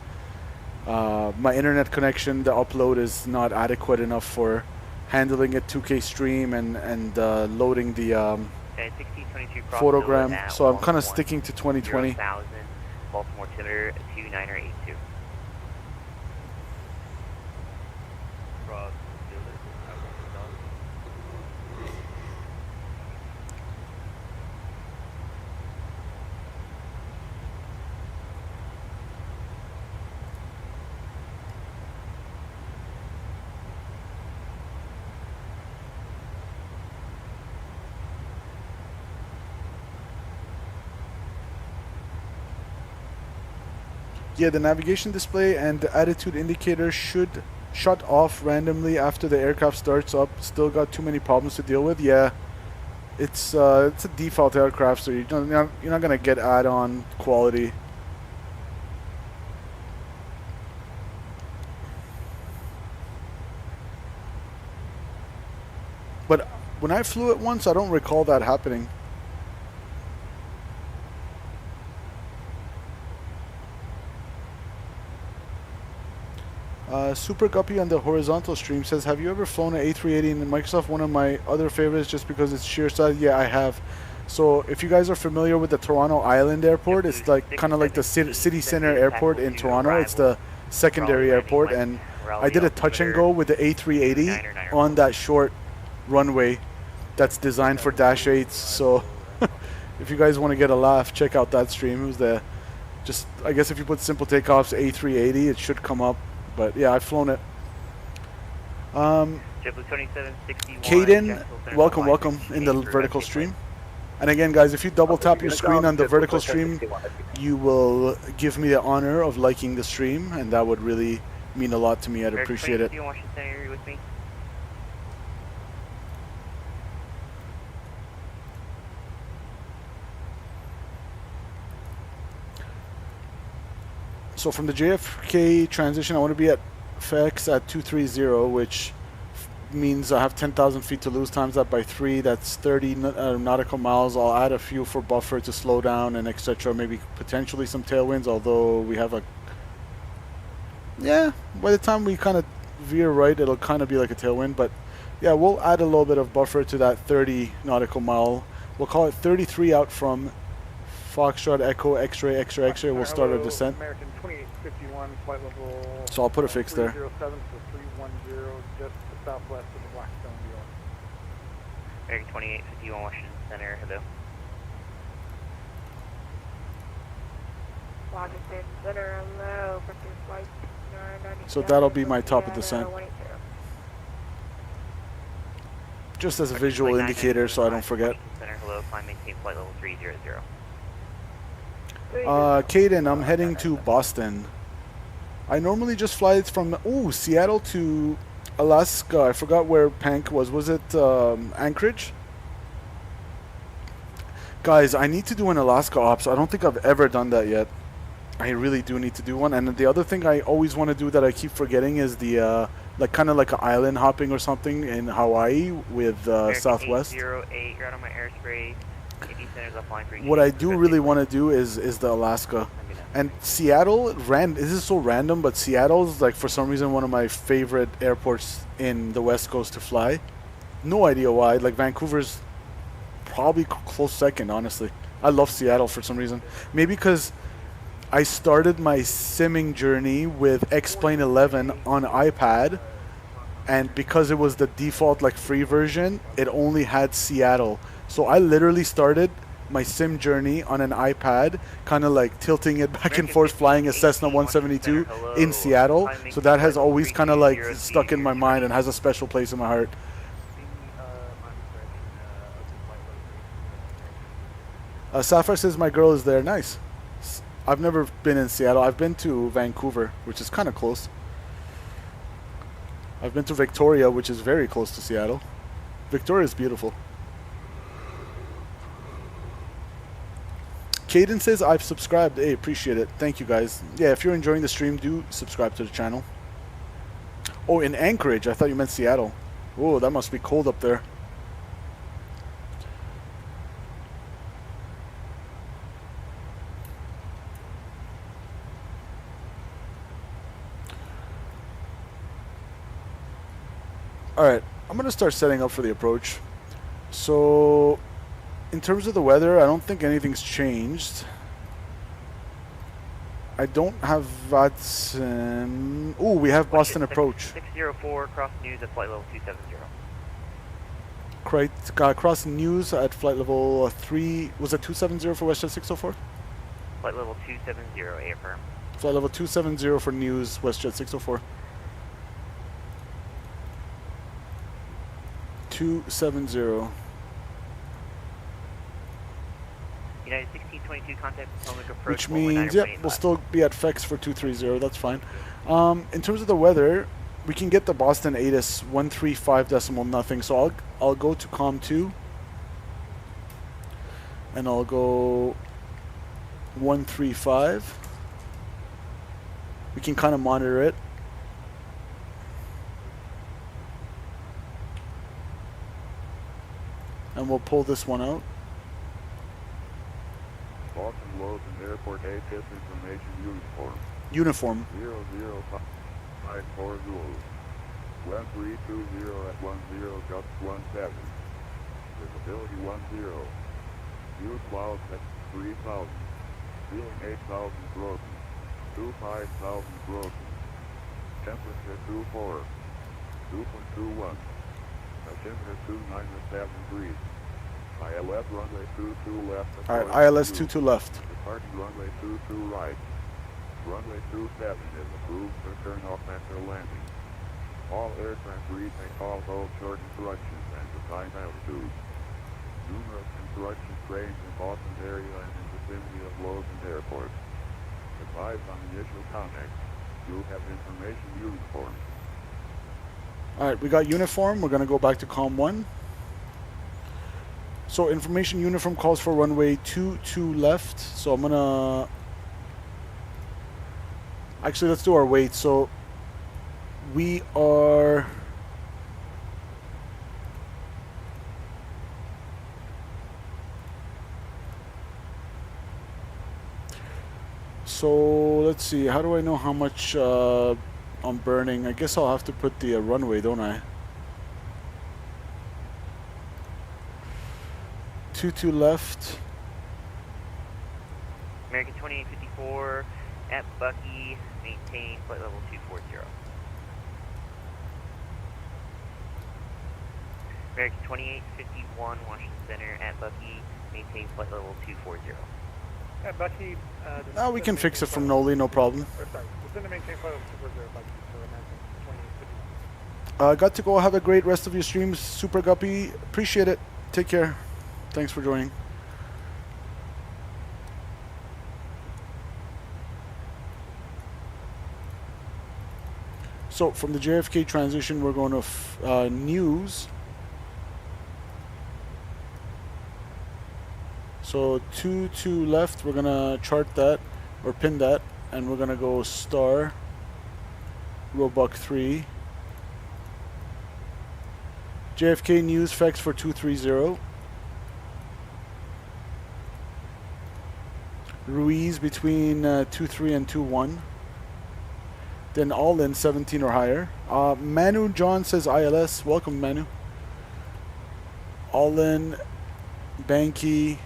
my internet connection, the upload is not adequate enough for handling a 2K stream and loading the photogram. So I'm kind of sticking to 2020. Baltimore altimeter 2982. Yeah, the navigation display and the attitude indicator should shut off randomly after the aircraft starts up. Still got too many problems to deal with. Yeah, it's a default aircraft, so you're not gonna get add-on quality. But when I flew it once, I don't recall that happening. Super Guppy on the horizontal stream says, have you ever flown an A380 in Microsoft? One of my other favorites just because it's sheer size. Yeah, I have. So if you guys are familiar with the Toronto Island Airport, it's like kind of like the city center airport in Toronto. It's the secondary airport, and I did a touch and go with the A380 on that short runway that's designed for Dash 8s. So if you guys want to get a laugh, check out that stream. It was the I guess if you put simple takeoffs A380, it should come up. But yeah, I've flown it. Caden, welcome in the vertical stream. And again, guys, if you double tap your screen on the vertical stream, you will give me the honor of liking the stream, and that would really mean a lot to me. I'd appreciate it. So from the JFK transition, I want to be at FX at 230, which means I have 10,000 feet to lose, times that by 3. That's 30 nautical miles. I'll add a few for buffer to slow down and etc. Maybe potentially some tailwinds, although we have yeah, by the time we kind of veer right, it'll kind of be like a tailwind. But yeah, we'll add a little bit of buffer to that 30 nautical mile. We'll call it 33 out from Foxtrot Echo X-ray X-ray X-ray. We'll start our descent. American 2851, flight level. So I'll put a fix there. 307 to 310, just to the southwest of the Blackstone deal. American 2851, Washington Center. Hello. Washington Center, hello. For flight 997. So that'll be my top of descent. Just as a visual indicator, so I don't forget. Center, hello. Climb maintain flight level 300. Caden, I'm heading to Boston. I normally just fly it from Seattle to Alaska. I forgot where Pank was. Was it Anchorage? Guys, I need to do an Alaska ops. I don't think I've ever done that yet. I really do need to do one. And the other thing I always want to do that I keep forgetting is the kind of like an island hopping or something in Hawaii with Southwest. 808, you're out on my airspace. What I do really want to do is the Alaska. And Seattle, this is so random, but Seattle's like for some reason one of my favorite airports in the West Coast to fly. No idea why. Like Vancouver's probably close second, honestly. I love Seattle for some reason. Maybe because I started my simming journey with X-Plane 11 on iPad, and because it was the default like free version, it only had Seattle. So I literally started my sim journey on an iPad, kind of like tilting it back and forth, flying a Cessna 172 in Seattle. So that has always kind of like stuck in my mind and has a special place in my heart. Sapphire says my girl is there. Nice. I've never been in Seattle. I've been to Vancouver, which is kind of close. I've been to Victoria, which is very close to Seattle. Victoria is beautiful. Caden says I've subscribed. Hey, appreciate it. Thank you, guys. Yeah, if you're enjoying the stream, do subscribe to the channel. Oh, in Anchorage. I thought you meant Seattle. Oh, that must be cold up there. Alright, I'm going to start setting up for the approach. So in terms of the weather, I don't think anything's changed. I don't have VATSIM. Oh, we have Boston approach. 604, cross news at flight level 270. Cross news at flight level 3. Was it 270 for WestJet 604? Flight level 270, affirm. Flight level 270 for news, WestJet 604. 270. United 1622, contact Potomac approach. Which means, yep, we'll still be at FX for 230. That's fine. In terms of the weather, we can get the Boston ATIS 135.0. So I'll go to COM 2. And I'll go 135. We can kind of monitor it. And we'll pull this one out. Boston Logan Airport ATIS information uniform. Uniform. 00540. 1320 at 10 gust 17. Visibility 10. View clouds at 3000. Ceiling 8000 broken. 25,000 broken. Temperature 24. 2.21. Altimeter 297 degrees. ILS runway 22 left. Alright, ILS 22 left. Departing runway 22 right. Runway 27 is approved for turn-off after landing. All aircraft read may call hold short instructions and define altitude. Numerous instruction trains in Boston area and in the vicinity of Logan Airport. Advise on initial contact. You'll have information uniform. Alright, we got uniform. We're going to go back to COM 1. So information uniform calls for runway 22 left. So I'm going to... Actually, let's do our weight. So we are... So let's see, how do I know how much I'm burning? I guess I'll have to put the runway, don't I? 22 left. American 2854 at Bucky, maintain flight level 240. American 2851 Washington Center at Bucky, maintain flight level 240. Yeah, Bucky. We can fix it from Noli, no problem. Sorry, descend to maintain flight level 240, Bucky, so American 2851. Got to go. Have a great rest of your streams, Super Guppy. Appreciate it. Take care. Thanks for joining. So from the JFK transition, we're going to news. So 22 left, we're going to chart that, or pin that, and we're going to go star, Roebuck 3. JFK news FX for 230. Ruiz between 23 and 21. Then all in 17 or higher. Manu John says ILS. Welcome, Manu. All in Banky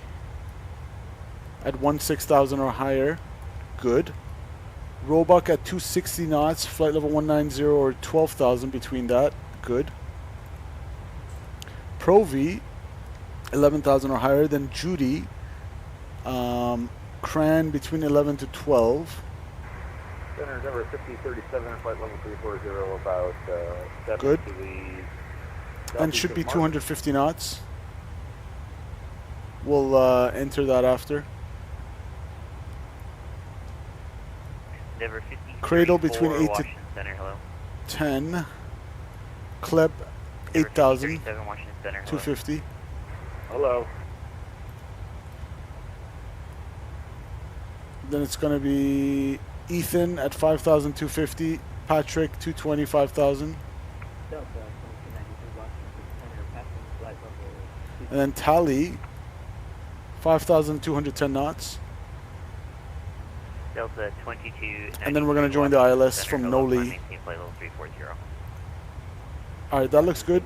at 16,000 or higher. Good. Roebuck at 260 knots. Flight level 190 or 12,000 between that. Good. Provi 11,000 or higher. Then Judy. Cran between 11 to 12. Center number 5037, flight level 340, about 7 Good. to the... And should be 250 knots. We'll enter that after. Endeavor 50. Cradle between 8 to Washington Center, hello. 10. Kleb 8,000. 37 Washington Center, hello. 250. Hello. Then it's going to be Ethan at 5,250. Patrick 225,000. And then Tally 5,210 knots. Delta 22. And then we're going to join the ILS from Noli. Maintain flight level 340. Alright, that looks good.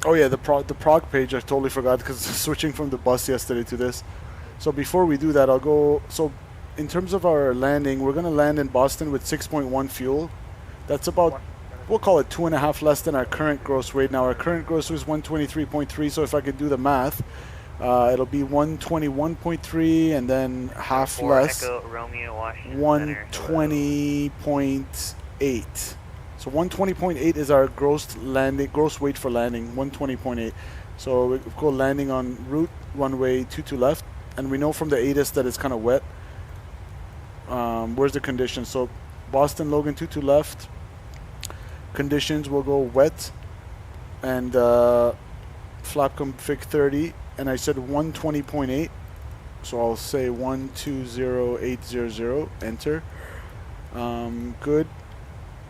Oh yeah, the prog page I totally forgot because switching from the bus yesterday to this. So before we do that, I'll go. So in terms of our landing, we're going to land in Boston with 6.1 fuel. That's about, we'll call it 2.5 less than our current gross weight. Now our current gross was 123.3, so if I could do the math, It'll be 121.3 and then half less, Echo Romeo, Washington 120.8. So 120.8 is our gross weight for landing, 120.8. So we go landing on route runway 22 left, and we know from the ATIS that it's kind of wet. Where's the conditions? So Boston Logan 22 left. Conditions will go wet and flap config 30, and I said 120.8. So I'll say 120800. Enter. Good.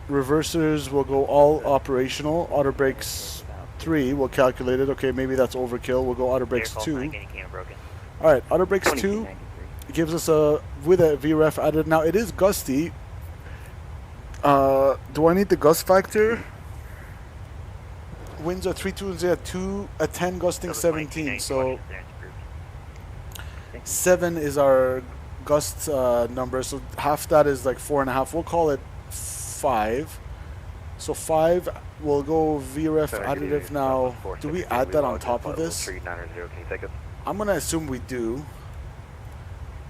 Reversers will go all operational. Auto brakes 3, we'll calculate it. Okay, maybe that's overkill. We'll go auto brakes 2. Alright, auto brakes 2 gives us with a VREF added. Now it is gusty. Do I need the gust factor? Winds are 320 at 2 at 10, gusting 17. So 7 is our gust number. So half that is like 4.5. We'll call it 5. So 5 will go VREF additive now. Do we add that on top of this? I'm going to assume we do.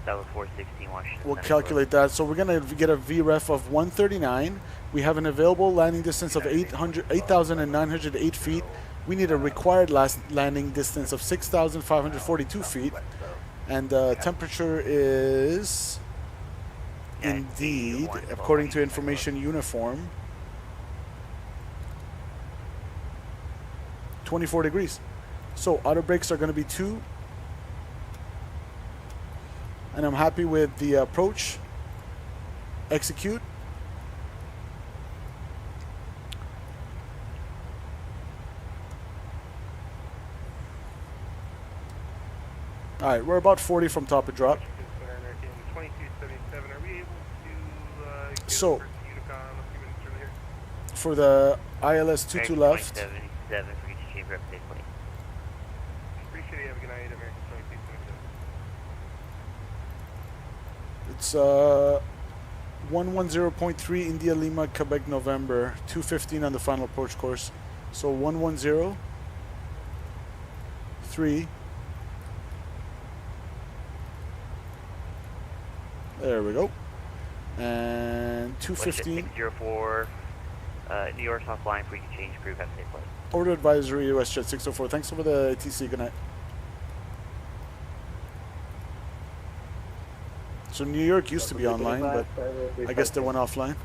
That was 416 Washington. We'll calculate that. So we're going to get a VREF of 139. We have an available landing distance of 8,908 feet. We need a required landing distance of 6,542 feet. And temperature is indeed, according to information uniform, 24 degrees. So auto brakes are going to be 2. And I'm happy with the approach. Execute. Alright, we're about 40 from top of drop. So, for the ILS 22 left, it's 110.3 India Lima Quebec November, 215 on the final approach course. So 110.3. There we go. And 215. 604, New York's offline for you to change crew. Have a safe flight. Order advisory, WestJet 604. Thanks for the ATC. Good night. So New York used to be online, but I guess they went offline.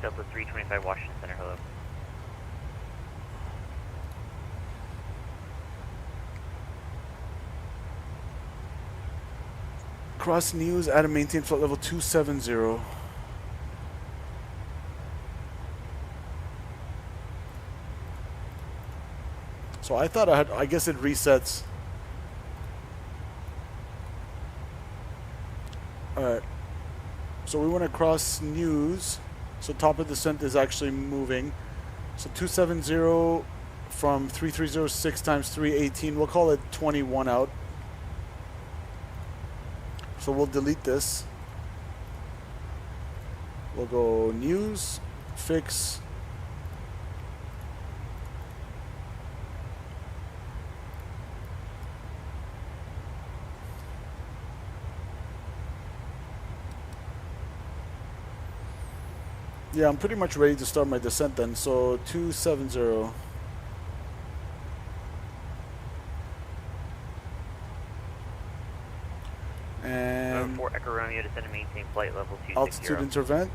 Delta 325 Washington Center, hello. Cross News, add and maintain flight level 270. So I thought I guess it resets. Alright. So we want to cross News. So top of descent is actually moving. So 270 from 3306 times 318. We'll call it 21 out. So we'll delete this. We'll go News, fix. Yeah, I'm pretty much ready to start my descent then. So 270. And 4 Echo Romeo, descend and maintain flight level 260. altitude intervent,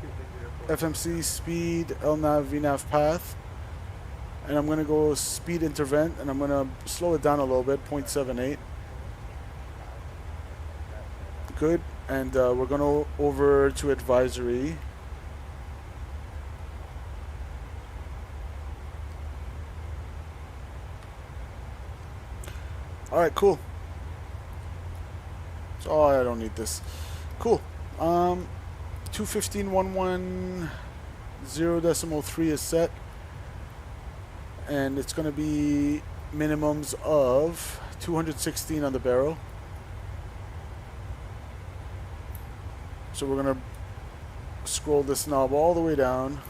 FMC speed, LNAV, VNAV path, and I'm going to go speed intervent, and I'm going to slow it down a little bit, 0.78. Good, and we're going to over to advisory. All right, cool. So, oh, I don't need this. Cool. 215.110.3 is set, and it's going to be minimums of 216 on the barrel. So we're going to scroll this knob all the way down.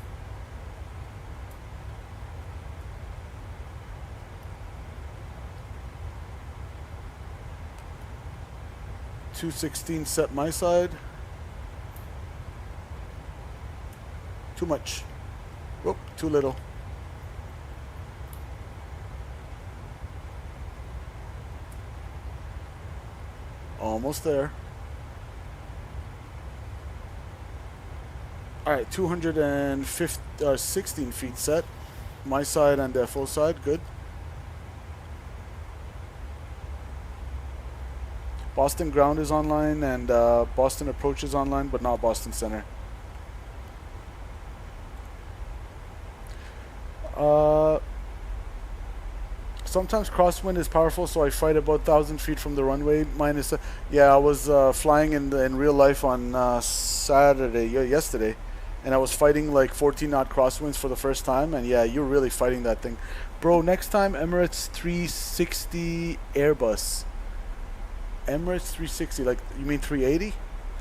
216 set my side. Too much. Whoop, too little. Almost there. Alright, 216 feet set. My side and the FO side, good. Boston ground is online and Boston approach is online, but not Boston center. Sometimes crosswind is powerful, so I fight about 1,000 feet from the runway. Minus, yeah, I was flying in real life on yesterday, and I was fighting like 14 knot crosswinds for the first time. And yeah, you're really fighting that thing, bro. Next time, Emirates 360 Airbus. Emirates 360, like you mean 380?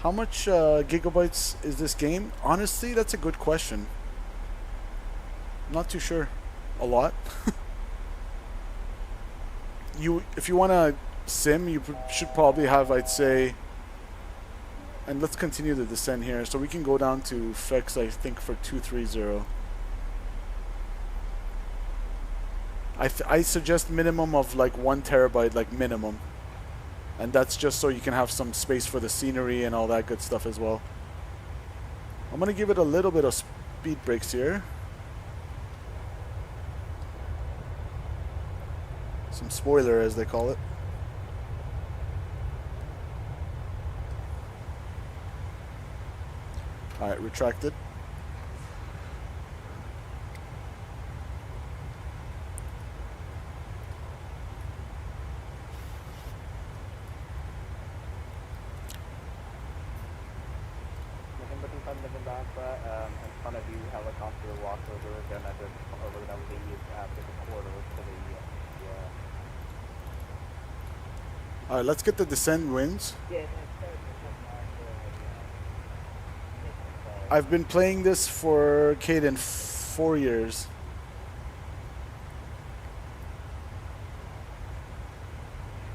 How much gigabytes is this game? Honestly, that's a good question. Not too sure. A lot. If you want to sim, you should probably have, I'd say, and let's continue the descent here. So we can go down to FX, I think, for 230. I suggest minimum of like 1 terabyte, like minimum. And that's just so you can have some space for the scenery and all that good stuff as well. I'm going to give it a little bit of speed brakes here. Some spoiler, as they call it. Alright, retracted. In front of you, helicopter walkover, then at the over that leaves after the corridor to the Alright, let's get the descent winds. I've been playing this for Caden 4 years.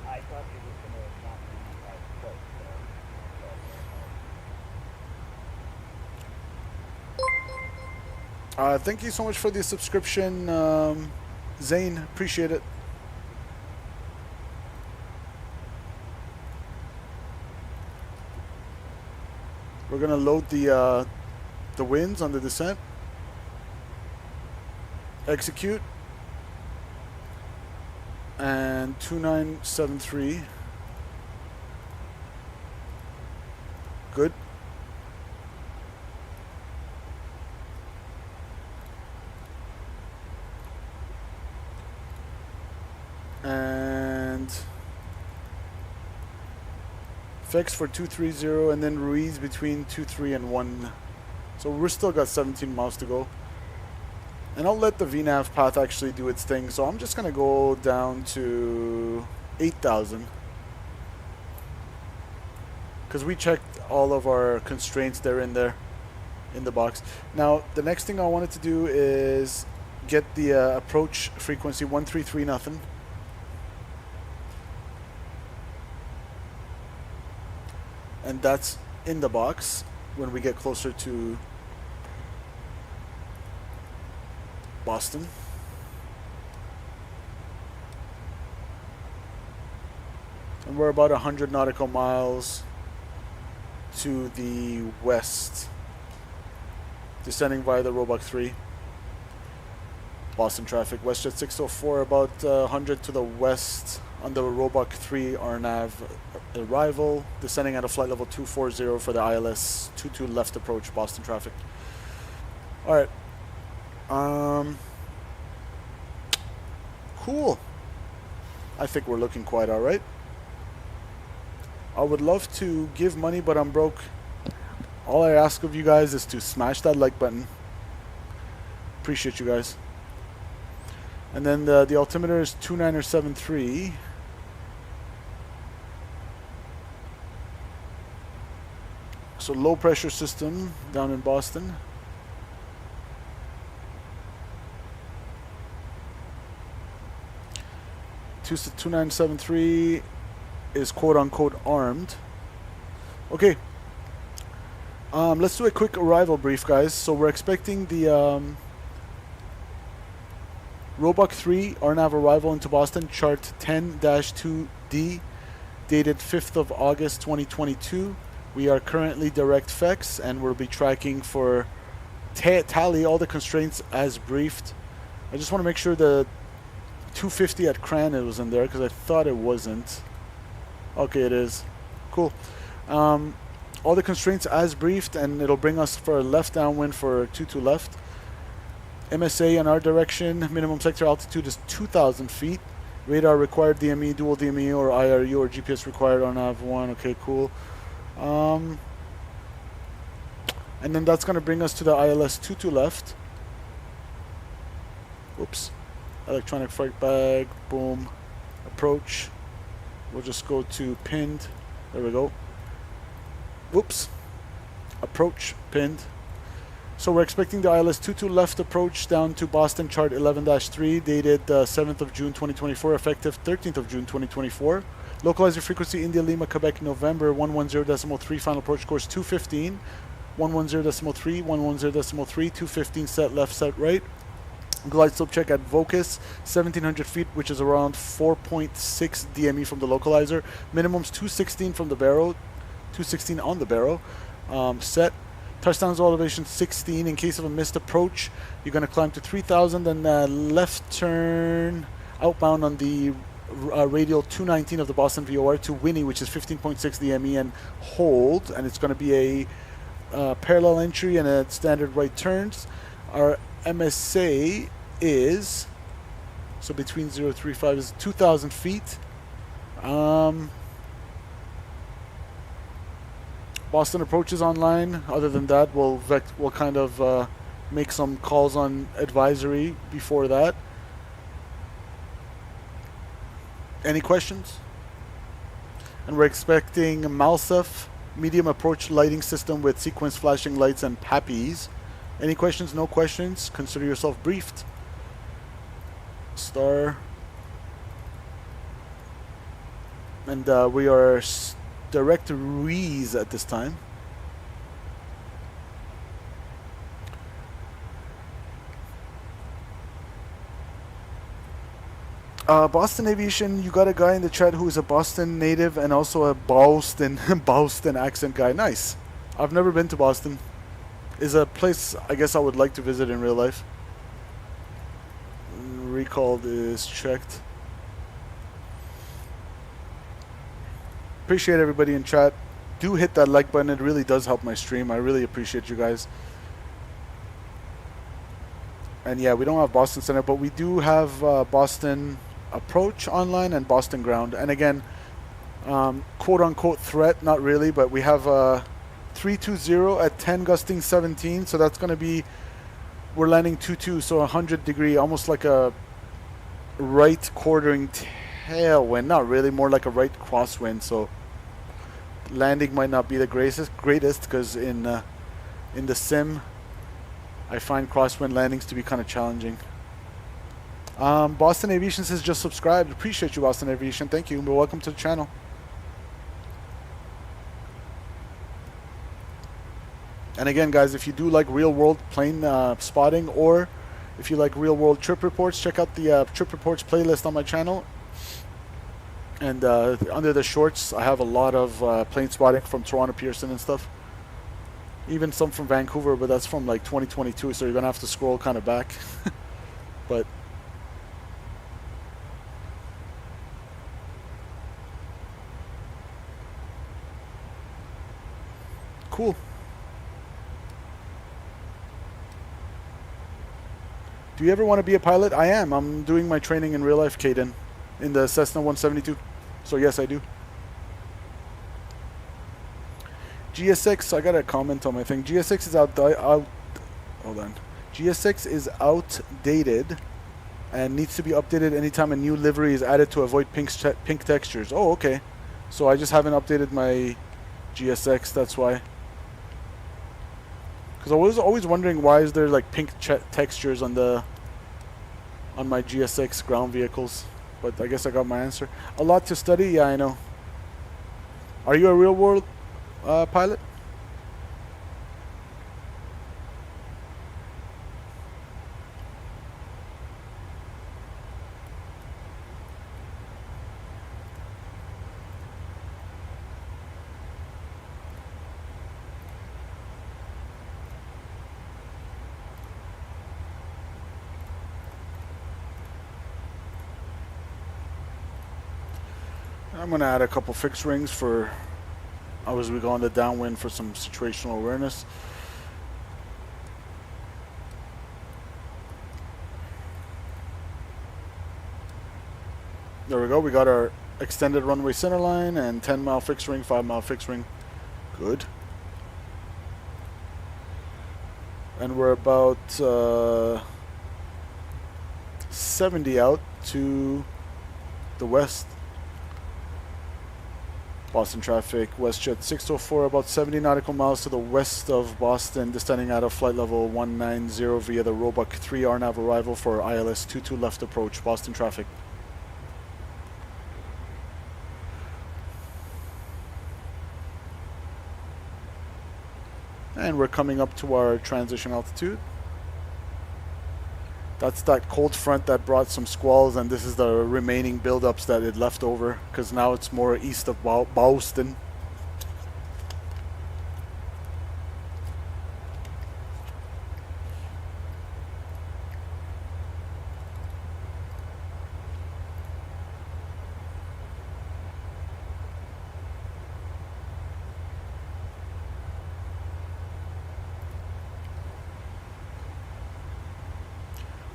I thought it was going to not be as close. Thank you so much for the subscription, Zane. Appreciate it. We're gonna load the winds on the descent. Execute. And 2973. Good. And Fex for 230, and then Ruiz between 23 and 1. So we're still got 17 miles to go. And I'll let the VNAV path actually do its thing. So I'm just going to go down to 8,000. Because we checked all of our constraints there in the box. Now, the next thing I wanted to do is get the approach frequency 133 nothing. And that's in the box when we get closer to Boston. And we're about 100 nautical miles to the west, descending via the Roebuck 3. Boston traffic, WestJet 604, about 100 to the west on the Roebuck 3 RNAV arrival, descending at a flight level 240 for the ILS 22 left approach, Boston traffic. Alright. Cool. I think we're looking quite alright. I would love to give money, but I'm broke. All I ask of you guys is to smash that like button. Appreciate you guys. And then the altimeter is 2973. So low pressure system down in Boston. Two 2973 is quote unquote armed. Okay. Let's do a quick arrival brief, guys. So we're expecting the Roebuck 3 RNAV arrival into Boston, chart 10-2D, dated 5th of August 2022. We are currently direct FX, and we'll be tracking for tally all the constraints as briefed. I just want to make sure the 250 at Cran was in there, because I thought it wasn't. Okay, it is. Cool. All the constraints as briefed, and it'll bring us for a left downwind for 22 left. MSA in our direction, minimum sector altitude is 2,000 feet. Radar required DME, dual DME, or IRU, or GPS required on AV1. Okay, cool. And then that's going to bring us to the ILS 22 left. Oops. Electronic flight bag, boom. Approach. We'll just go to pinned. There we go. Whoops. Approach, pinned. So we're expecting the ILS 22 left approach down to Boston, chart 11-3, dated 7th of June 2024, effective 13th of June 2024. Localizer frequency India Lima Quebec November 110.3, final approach course 215, 110.3, 110.3, 215 set left, set right. Glide slope check at Vocus, 1,700 feet, which is around 4.6 DME from the localizer. Minimum's 216 from the barrow, 216 on the barrow. Set. Touchdown's elevation 16. In case of a missed approach, you're going to climb to 3,000, then left turn outbound on the radial 219 of the Boston VOR to Winnie, which is 15.6 DME, and hold. And it's going to be a parallel entry and a standard right turns. Our MSA is, so between 035 is 2,000 feet. Boston approaches online. Other than that, we'll kind of make some calls on advisory before that. Any questions? And we're expecting Malsef medium approach lighting system with sequence flashing lights and PAPIs. Any questions? No questions? Consider yourself briefed. Star. And we are direct Rees at this time. Boston Aviation, you got a guy in the chat who is a Boston native and also a Boston accent guy. Nice. I've never been to Boston. Is a place I guess I would like to visit in real life. Recall is checked. Appreciate everybody in chat. Do hit that like button. It really does help my stream. I really appreciate you guys. And yeah, we don't have Boston Center, but we do have Boston Approach online and Boston Ground. And again, quote unquote threat, not really, but we have 320 at 10 gusting 17. So that's going to be, we're landing 22, so 100 degree, almost like a right quartering tailwind. Not really, more like a right crosswind. So landing might not be the greatest because in the sim, I find crosswind landings to be kind of challenging. Boston Aviation says just subscribed. Appreciate you, Boston Aviation. Thank you. Welcome to the channel. And again, guys, if you do like real-world plane spotting, or if you like real-world trip reports, check out the trip reports playlist on my channel. And under the shorts, I have a lot of plane spotting from Toronto Pearson and stuff. Even some from Vancouver, but that's from like 2022, so you're going to have to scroll kind of back. But cool. Do you ever want to be a pilot? I am. I'm doing my training in real life, Caden, in the Cessna 172. So yes, I do. GSX, I got a comment on my thing. GSX is hold on. GSX is outdated and needs to be updated anytime a new livery is added to avoid pink textures. Oh, okay. So I just haven't updated my GSX, that's why. Because I was always wondering why is there like pink textures on my GSX ground vehicles. But I guess I got my answer. A lot to study? Yeah, I know. Are you a real world? pilot. I'm going to add a couple fixed rings for as we go on the downwind for some situational awareness. There we go. We got our extended runway center line and 10-mile fixed ring, 5-mile fixed ring. Good. And we're about 70 out to the west. Boston traffic, WestJet 604, about 70 nautical miles to the west of Boston, descending out of flight level 190 via the Roebuck 3 RNAV arrival for ILS 22 left approach, Boston traffic. And we're coming up to our transition altitude. That's that cold front that brought some squalls, and this is the remaining buildups that it left over, because now it's more east of Boston.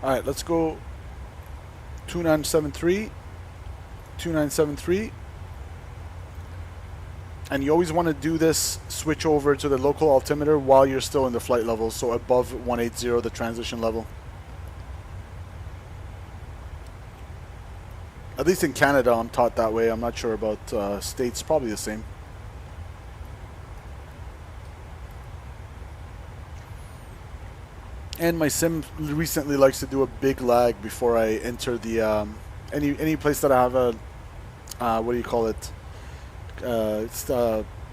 Alright, let's go 2973, 2973. And you always want to do this, switch over to the local altimeter while you're still in the flight level, so above 180, the transition level. At least in Canada, I'm taught that way. I'm not sure about States, probably the same. And my sim recently likes to do a big lag before I enter the any place that I have a what do you call it? It's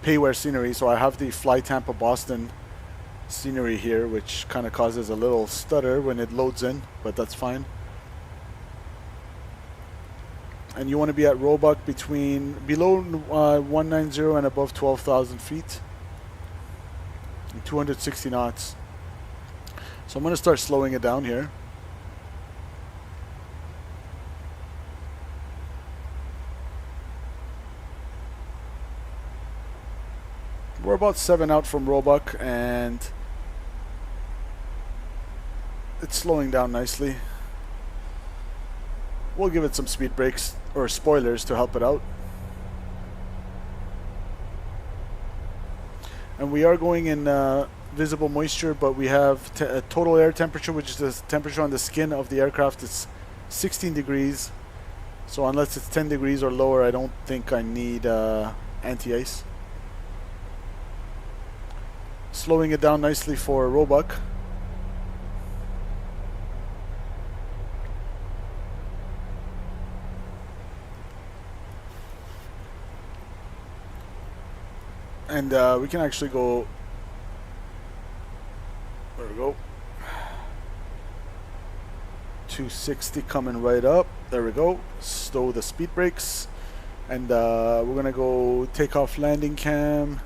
payware scenery. So I have the Fly Tampa Boston scenery here, which kind of causes a little stutter when it loads in, but that's fine. And you want to be at Roebuck below 190 and above 12,000 feet, and 260 knots. So I'm going to start slowing it down here. We're about 7 out from Roebuck, and it's slowing down nicely. We'll give it some speed brakes or spoilers to help it out. And we are going in visible moisture, but we have a total air temperature, which is the temperature on the skin of the aircraft. It's 16 degrees. So unless it's 10 degrees or lower, I don't think I need anti-ice. Slowing it down nicely for Roebuck. And we can actually go, there we go, 260 coming right up, there we go, stow the speed brakes, and we're gonna go takeoff landing cam,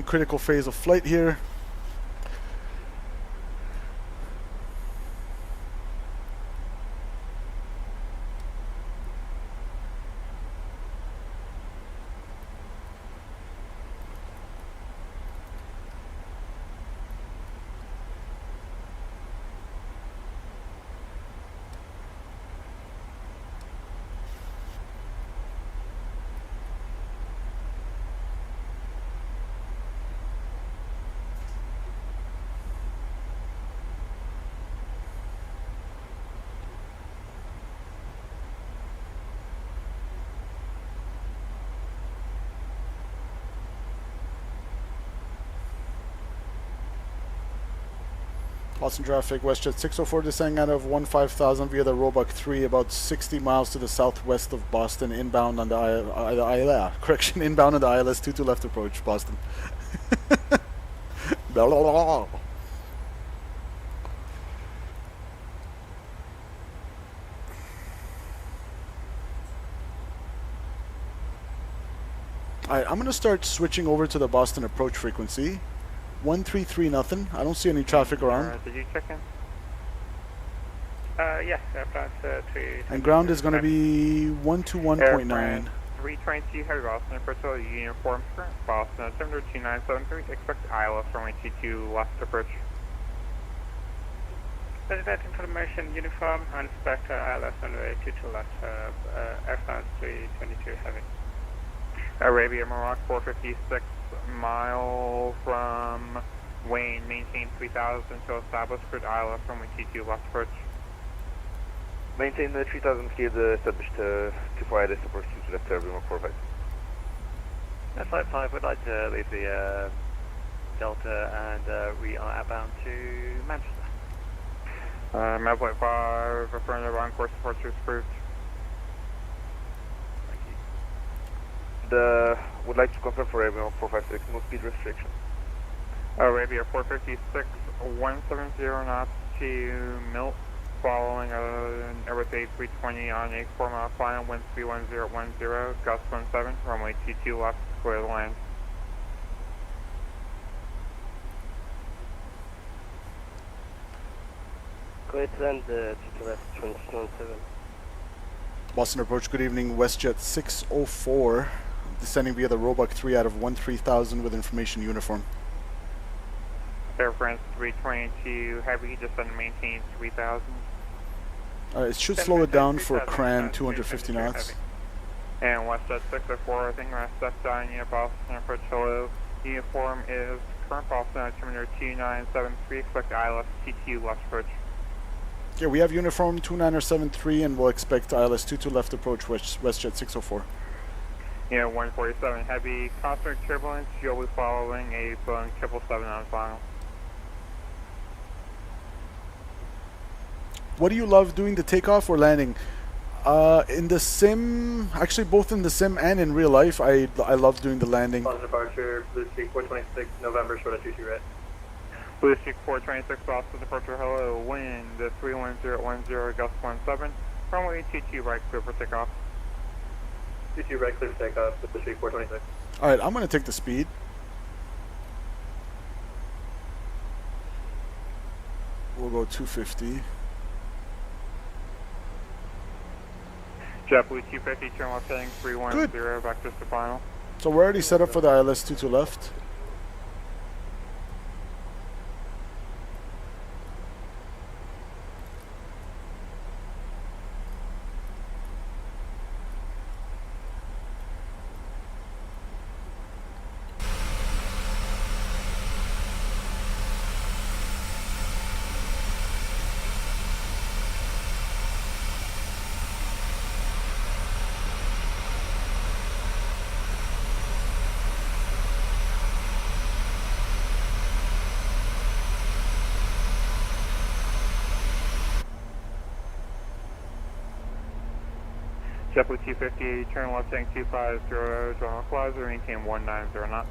critical phase of flight here. Boston traffic, WestJet 604 descending out of 15,000 via the Roebuck 3, about 60 miles to the southwest of Boston, inbound on the inbound on the ILS 22 left approach, Boston. Blah, blah, blah. Alright, I'm going to start switching over to the Boston approach frequency. 133 nothing. I don't see any traffic around. Did you check in? Yes, airplane 3. And ground is going to be 121.9. 322 Heavy Boston, approach uniform current Boston, 72973, expect ILS runway 22 left approach. That information, uniform, and expect ILS runway 22 left, airplane 322 Heavy. Arabia, Morocco, 456 miles from Wayne, maintain 3000 to establish crude ILS runway 22 left approach. Maintain the 3000 feet established to fly this approach to left Arabia, 45. That's Flight 5, we'd like to leave the Delta and we are outbound to Manchester. Flight 5, affirmative on course departure is approved. Would like to confirm for Arabia 456, no speed restriction. Arabia 456, 170 knots to Milt, following an Airbus A320 on a 4-mile final, wind speed 1010, gust 17, runway 22 left, clear the land. Clear to land, 22 left, 2017. Boston approach, good evening. WestJet 604, descending via the Roebuck 3 out of 13,000 with information uniform. Air France 322 Heavy, descend and maintain 3000. It should slow it down for Cran 250 knots. And WestJet 604, I think we're step down near Boston approach, hello. Uniform is current Boston altimeter 2973, expect ILS TTU left approach. Yeah, we have uniform 2973 and we'll expect ILS 22 left approach, WestJet 604. Yeah, 147 Heavy, constant turbulence, you'll be following a Boeing 777 on final. What do you love doing, the takeoff or landing? In the sim, actually both in the sim and in real life, I love doing the landing. Boston departure, Blue Streak 426, November, short of 22 right. Blue Streak 426, Boston departure, hello, wind 31010, gust 17, runway 22 right, clear for takeoff. 22 right, clear for takeoff, Blue Streak 426. Alright, I'm going to take the speed. We'll go 250. JetBlue 250, turn left heading 310, back just to final. So we're already set up for the ILS 22 left. JetBlue 250, turn left heading 250, draw clouds, maintain 190 knots.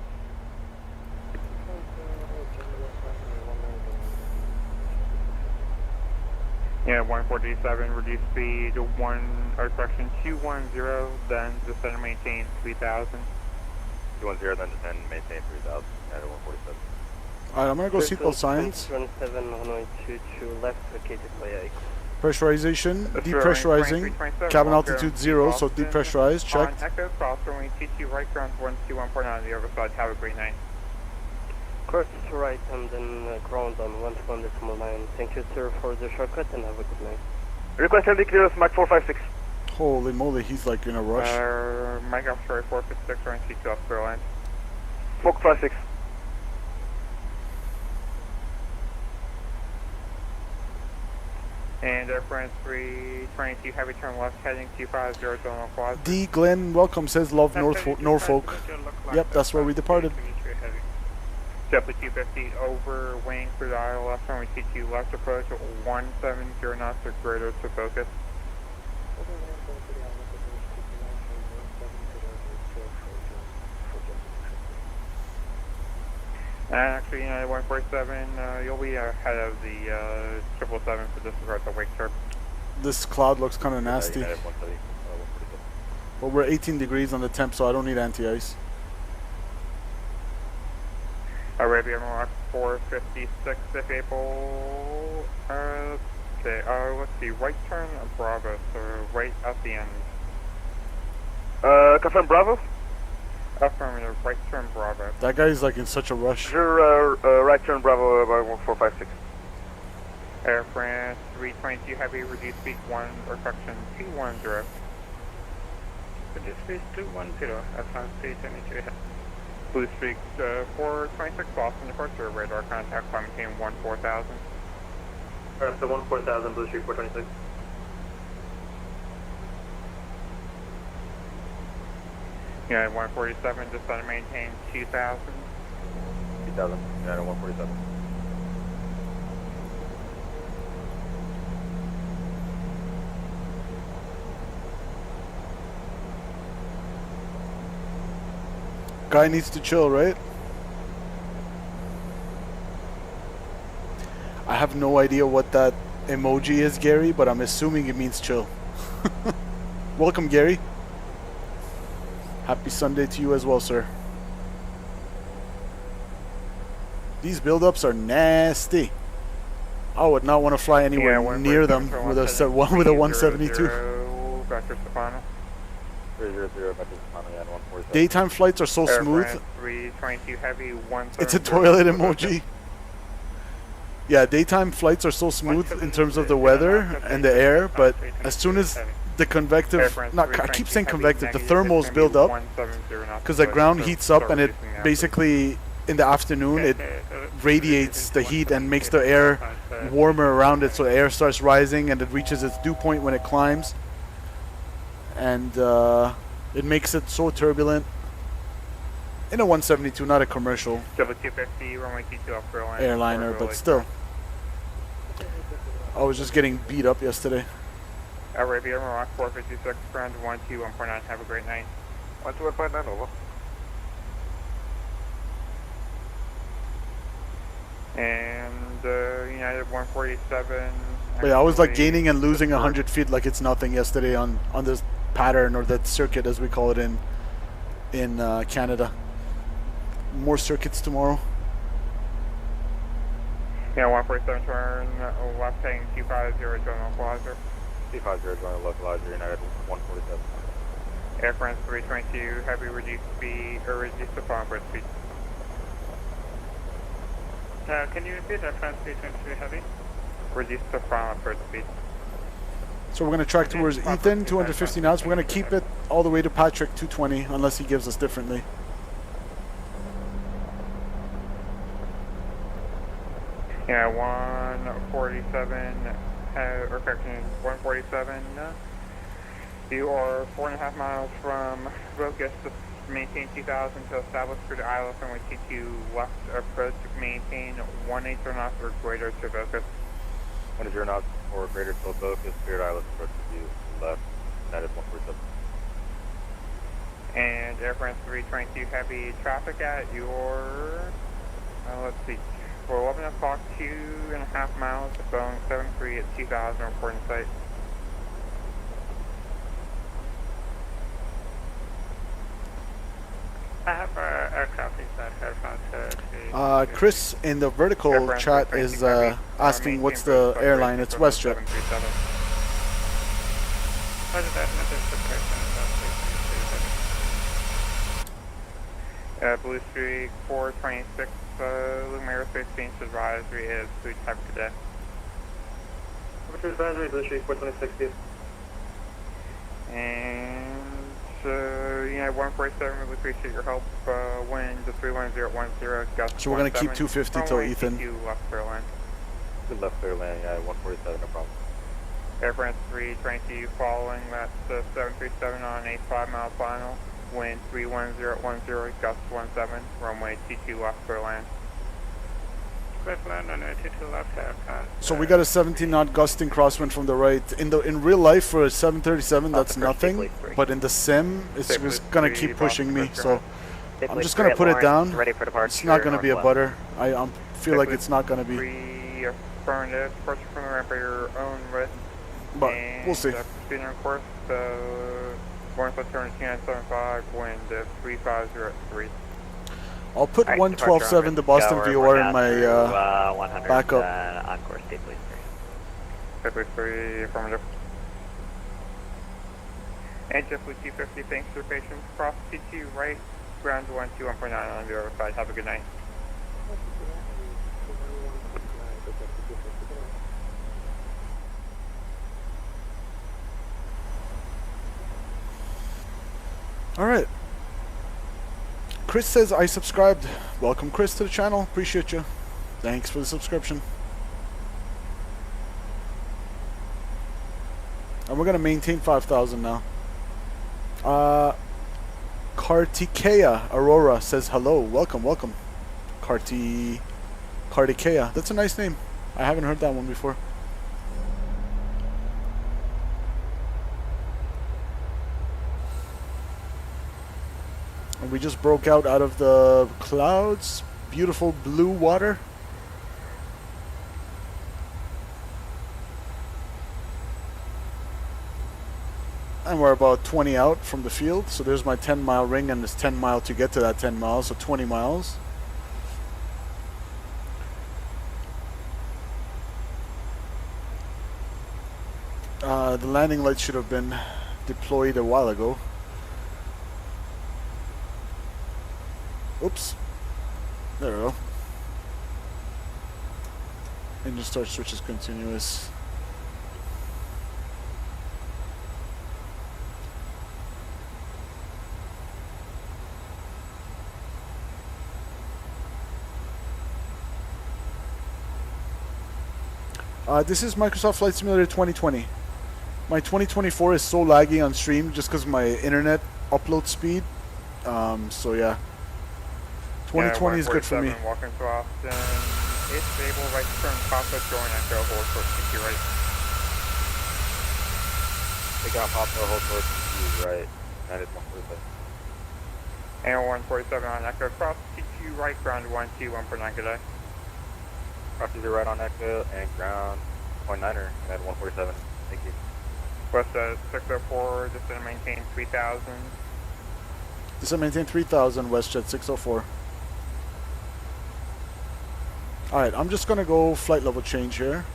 Yeah, 147, reduce speed 210, then descend and maintain 3000. 210, then descend and maintain 3000 at 147. Alright, I'm going to go seatbelt signs. 27, 122 left, okay, display Pressurization, depressurizing, cabin altitude 0, so depressurize, checked. On Echo, cross runway 22 right, ground 121.9 on the other side, have a great night. Course right and then ground on 121.9. Thank you sir for the shortcut and have a good night. Request heavy clearance, Mach 456. Holy moly, he's like in a rush. Mike Offshore 456, runway 22 off clear line. 456. And Air France 322 Heavy, turn left heading 250 Donald Quad. D. Glenn, welcome, says love Norfolk. Yep, that's where we departed. JetBlue 250 over wing through the ILS, runway 22 left approach, 170 knots or greater to focus. And actually, United 147, you'll be ahead of the 777 for disregard the wake chart. This cloud looks kind of nasty. United 170, 147. Well, we're 18 degrees on the temp, so I don't need anti-ice. Arabia Morocco 456, if able. Okay, let's see, right turn Bravo, so right at the end. Confirm Bravo? Affirmative, right turn Bravo. That guy's like in such a rush. Sure, right turn Bravo by 1456. Air France 322 heavy, reduced speed 1, or correction 210. Reduced speed 210, Air France 322 heavy. Blue Streak 426 Boston departure, radar contact, climb maintain 14000. Alright, so 14000, Blue Streak 426. United 147, descend and maintain 2000. 2000, United 147. Guy needs to chill, right? I have no idea what that emoji is, Gary, but I'm assuming it means chill. Welcome, Gary. Happy Sunday to you as well, sir. These build-ups are nasty. I would not want to fly anywhere near them with a 172. Vector Stefano. 300, Vector Stefano, United 147. Daytime flights are so smooth. 322 heavy, 170. It's a toilet emoji. Yeah, daytime flights are so smooth in terms of the weather and the air, but as soon as the convective, I keep saying convective, the thermals build up, because the ground heats up and it basically, in the afternoon, it radiates the heat and makes the air warmer around it, so the air starts rising and it reaches its dew point when it climbs. And it makes it so turbulent. In a 172, not a commercial airliner, but still. I was just getting beat up yesterday. Arabia Morocco 456, ground 121.9, have a great night. 121.9, over. And United 147. But yeah, I was like gaining and losing 100 feet like it's nothing yesterday on this pattern, or that circuit as we call it in Canada. More circuits tomorrow. Yeah, 147 turn left heading 250 general localizer. 250 general localizer, United 147. Air France 322 heavy, reduced speed, or reduced to forward speed. Can you repeat Air France 322 heavy? Reduced to forward speed. So we're going to track towards Ethan, 250 knots. We're going to keep it all the way to Patrick, 220, unless he gives us differently. Yeah, 147, or correction, 147. You are 4.5 miles from Focus to maintain 2000 to establish through the ILS runway 22 left approach, maintain 180 knots or greater to Focus. 180 knots or greater to Focus, Spirit ILS approach to you left, United 147. And Air France 322 heavy traffic at your, let's see, for 11 o'clock, 2.5 miles to Boeing 73 at 2000, reporting site. I have aircraft inside Air France. Chris in the vertical chat is asking what's the airline. It's WestJet. Blue Streak 426, Logan Aerospace Change Advisory is food type today. Which advisory, Blue Streak 426, And United 147, we appreciate your help. Wind 31010, gust. So we're going to keep 250 till Ethan. Left clear line. Good left clear line, United 147, no problem. Air France 322 following, that's 737 on a 5-mile final. Wind 31010, gust 17, runway 22 left clear line. West land on 22 left, Air France. So we got a 17 knot gusting crosswind from the right. In real life for a 737, that's nothing. But in the sim, it's just gonna keep pushing me. So I'm just gonna put it down. It's not gonna be a butter. I feel like it's not gonna be. Affirmative. Departure from the ramp at your own risk. But we'll see. Proceeding on course. Norfolk turn 2975. Wind 350 I'll put 112.7 to Boston VOR in my backup. On course, Stately 3. 3, affirmative. And JetBlue T50, thanks for your patience. Cross T2 right, ground 121.9 on the other side. Have a good night. Alright. Chris says, I subscribed. Welcome, Chris, to the channel. Appreciate you. Thanks for the subscription. And we're going to maintain 5,000 now. Kartikeya Aurora says hello. Welcome, welcome. Kartikeya. That's a nice name. I haven't heard that one before. And we just broke out of the clouds. Beautiful blue water. And we're about 20 out from the field. So there's my 10-mile ring, and it's 10 mile to get to that 10 miles, so 20 miles. The landing lights should have been deployed a while ago. Oops. There we go. Engine start switch is continuous. This is Microsoft Flight Simulator 2020. My 2024 is so laggy on stream just because my internet upload speed. So yeah. 2020 is good for me. Walking to Austin. It's stable, right turn, Papa, join Echo, hold for CQ right. Take out Papa, hold for CQ right. That is 147. And 147 on Echo, cross CQ right, ground 121 for 9, good day. Cross CQ right on Echo, and ground 0.9er, and at 147. Thank you. West 604, just to maintain 3,000. Just to maintain 3,000, WestJet 604. Alright, I'm just gonna go flight level change here.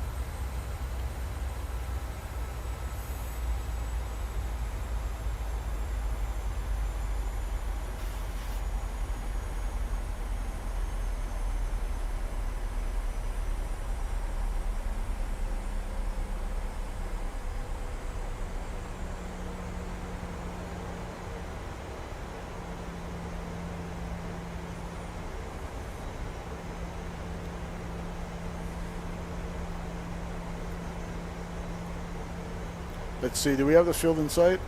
Let's see, do we have the field in sight?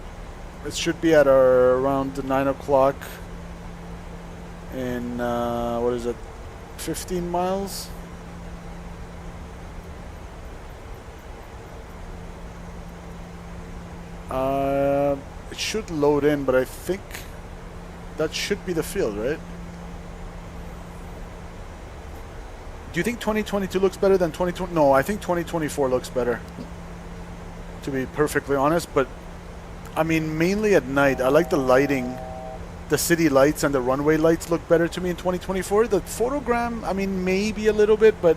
It should be at around 9 o'clock in, what is it, 15 miles? It should load in, but I think that should be the field, right? Do you think 2022 looks better than 2020? No, I think 2024 looks better, to be perfectly honest. But I mean, mainly at night. I like the lighting. The city lights and the runway lights look better to me in 2024. The photogram, I mean, maybe a little bit, but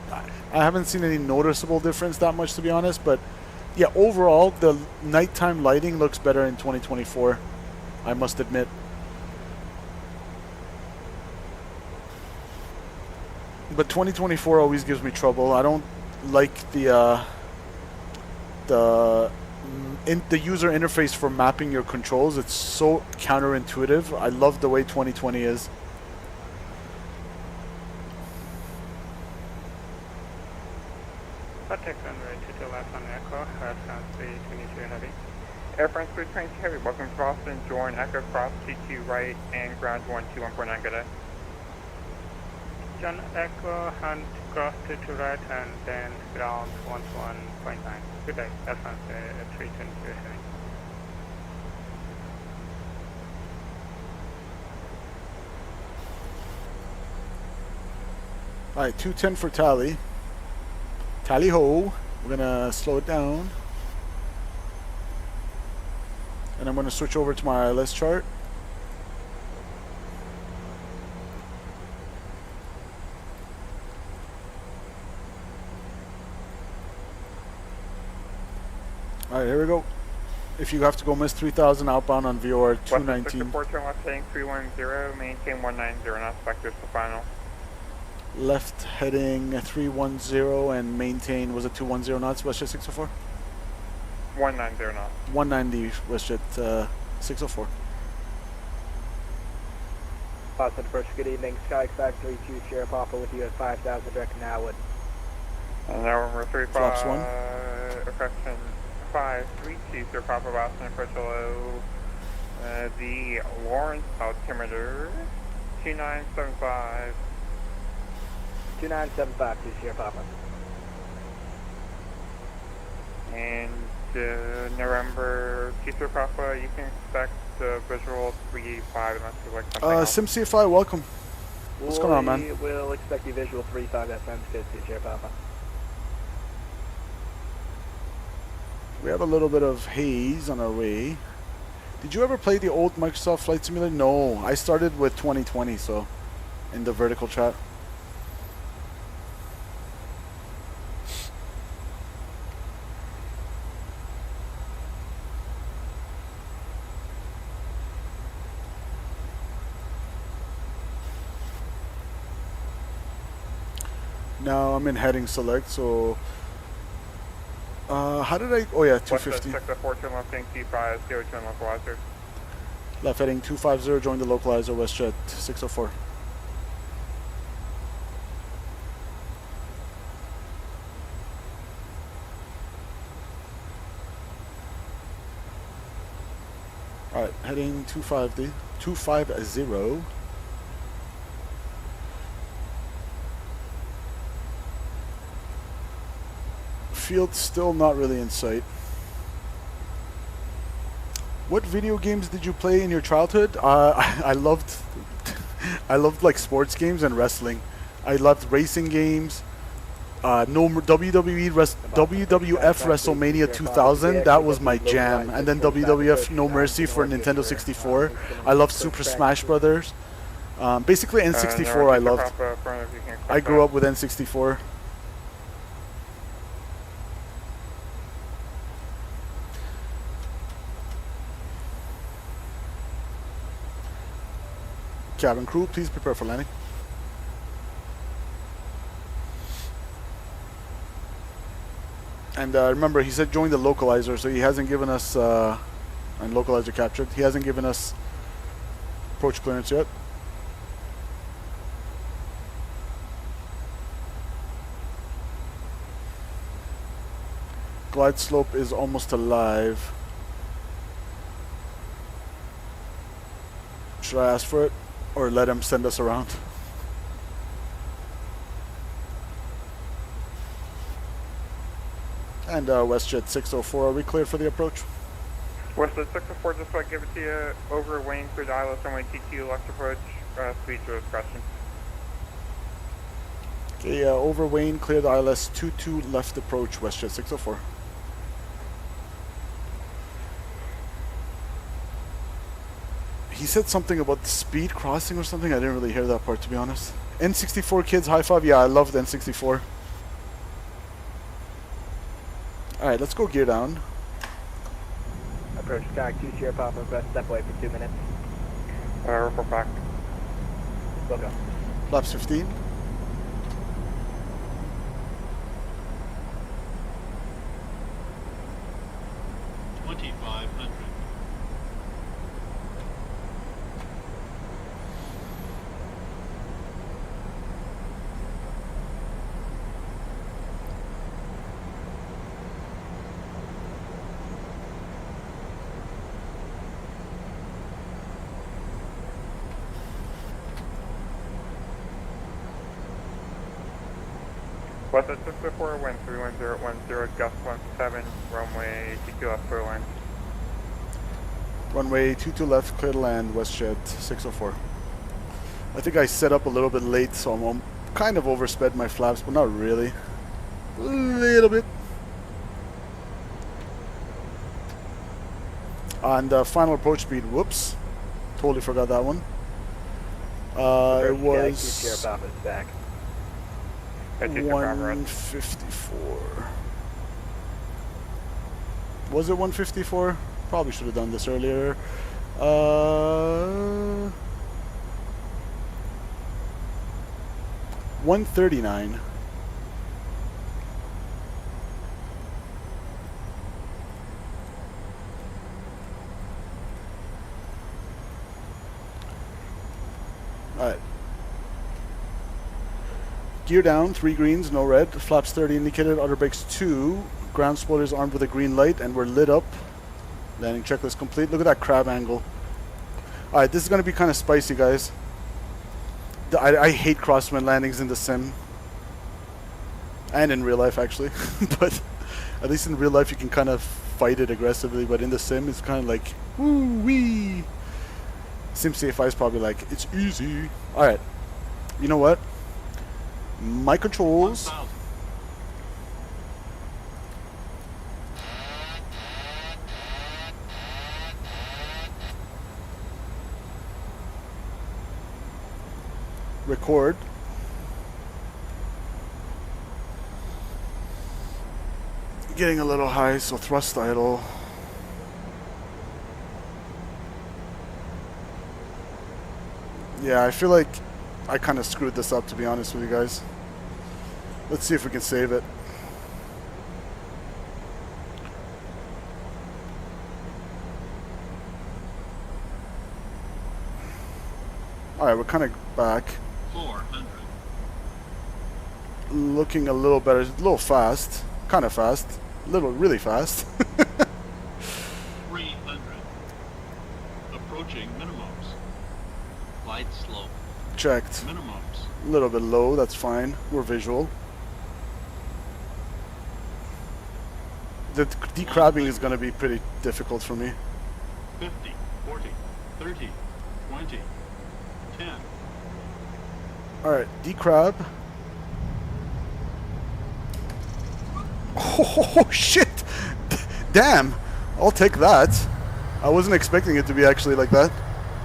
I haven't seen any noticeable difference that much, to be honest. But yeah, overall, the nighttime lighting looks better in 2024, I must admit. But 2024 always gives me trouble. I don't like the user interface for mapping your controls. It's so counterintuitive. I love the way 2020 is. Contact runway 22 left on Echo, Air France 322 heavy. Air France 322 heavy, welcome to Boston, join Echo, cross T2 right, and ground 121.9, good day. John Echo, Hunt cross to right and then ground 11.9. Good day, Air France 322 heading. Alright, 210 for tally. Tally ho. We're gonna slow it down. And I'm gonna switch over to my ILS chart. Alright, here we go. If you have to go miss 3,000 outbound on VOR 219. West turn left heading 310, maintain 190 knots, vectors to final. Left heading 310 and maintain, was it 210 knots, WestJet 604? 190 knots. 190 WestJet 604. Boston First, good evening. Sky Factory 2 Sierra Papa with you at 5,000 direct Norwood. And now we're 35. Flaps 1. Correction 532 Sierra Papa Boston approach below the Lawrence altimeter 2975. 2975 2 Sierra Papa. And November 2 Sierra Papa, you can expect visual 385 unless you like something else. SimCFI, welcome. What's going on, man? We will expect the visual 35 FM to Sierra Papa. We have a little bit of haze on our way. Did you ever play the old Microsoft Flight Simulator? No, I started with 2020, so in the vertical chat. Now I'm in heading select, so how did I, oh yeah, 250. West 604 turn left heading C5, CO2 and localizer. Left heading 250, join the localizer, WestJet 604. Alright, heading 250. Field still not really in sight. What video games did you play in your childhood? I loved like sports games and wrestling. I loved racing games. WWF WrestleMania 2000, that was my jam. And then WWF No Mercy for Nintendo 64. I loved Super Smash Brothers. Basically N64 I loved. I grew up with N64. Cabin crew, please prepare for landing. And remember, he said join the localizer, so he hasn't given us, and localizer captured, he hasn't given us approach clearance yet. Glide slope is almost alive. Should I ask for it? Or let him send us around? And WestJet 604, are we clear for the approach? WestJet 604, just want to give it to you. Over wing through the ILS runway TQ left approach, speed to discretion. Okay, over Wayne, clear the ILS 22 left approach, WestJet 604. He said something about the speed crossing or something. I didn't really hear that part, to be honest. N64 kids, high five. Yeah, I loved N64. Alright, let's go gear down. Approach Sky 2 Sierra Papa, best step away for 2 minutes. Report back. We'll go. Flaps 15. West at 604, wind 31010, gust 17, runway 22 left, clear land. Runway 22 left, clear to land, WestJet 604. I think I set up a little bit late, so I'm kind of oversped my flaps, but not really. A little bit. And final approach speed, whoops. Totally forgot that one. It was 154. Was it 154? Probably should have done this earlier. 139. Alright. Gear down, 3 greens, no red. Flaps 30 indicated, outer brakes 2. Ground spoilers armed with a green light, and we're lit up. Landing checklist complete. Look at that crab angle. Alright, this is going to be kind of spicy, guys. I hate crosswind landings in the sim. And in real life, actually. But at least in real life, you can kind of fight it aggressively. But in the sim, it's kind of like, woo-wee. SimCFI is probably like, it's easy. Alright. You know what? My controls. Record. Getting a little high, so thrust idle. Yeah, I feel like I kind of screwed this up, to be honest with you guys. Let's see if we can save it. Alright, we're kind of back. 400. Looking a little better, a little fast. Kind of fast. A little, really fast. 300. Approaching minimums. Light slope. Checked. Minimums. A little bit low, that's fine. We're visual. The decrabbing is going to be pretty difficult for me. 50, 40, 30, 20, 10. Alright, decrab. Oh, shit! Damn! I'll take that. I wasn't expecting it to be actually like that.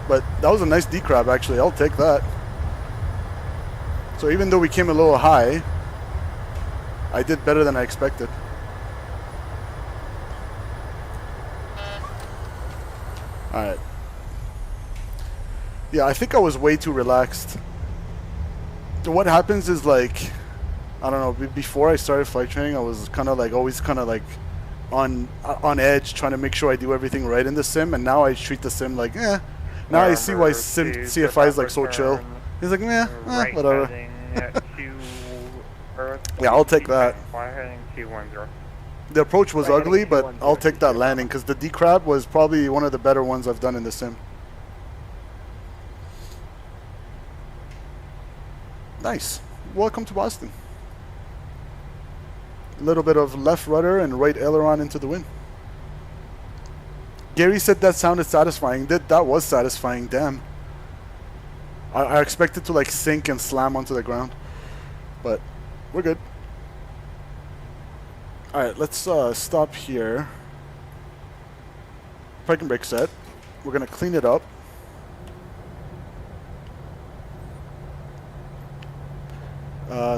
But that was a nice decrab, actually. I'll take that. So even though we came a little high, I did better than I expected. Alright. Yeah, I think I was way too relaxed. So what happens is, like, I don't know, before I started flight training, I was kind of like, always kind of like on edge, trying to make sure I do everything right in the sim, and now I treat the sim like, eh. Now I see why sim CFI is like so chill. He's like, eh, whatever. Yeah, I'll take that. The approach was ugly, but I'll take that landing, because the decrab was probably one of the better ones I've done in the sim. Nice. Welcome to Boston. A little bit of left rudder and right aileron into the wind. Gary said that sounded satisfying. That was satisfying, damn. I expected to like sink and slam onto the ground. But we're good. Alright, let's stop here. Park and brake set. We're going to clean it up.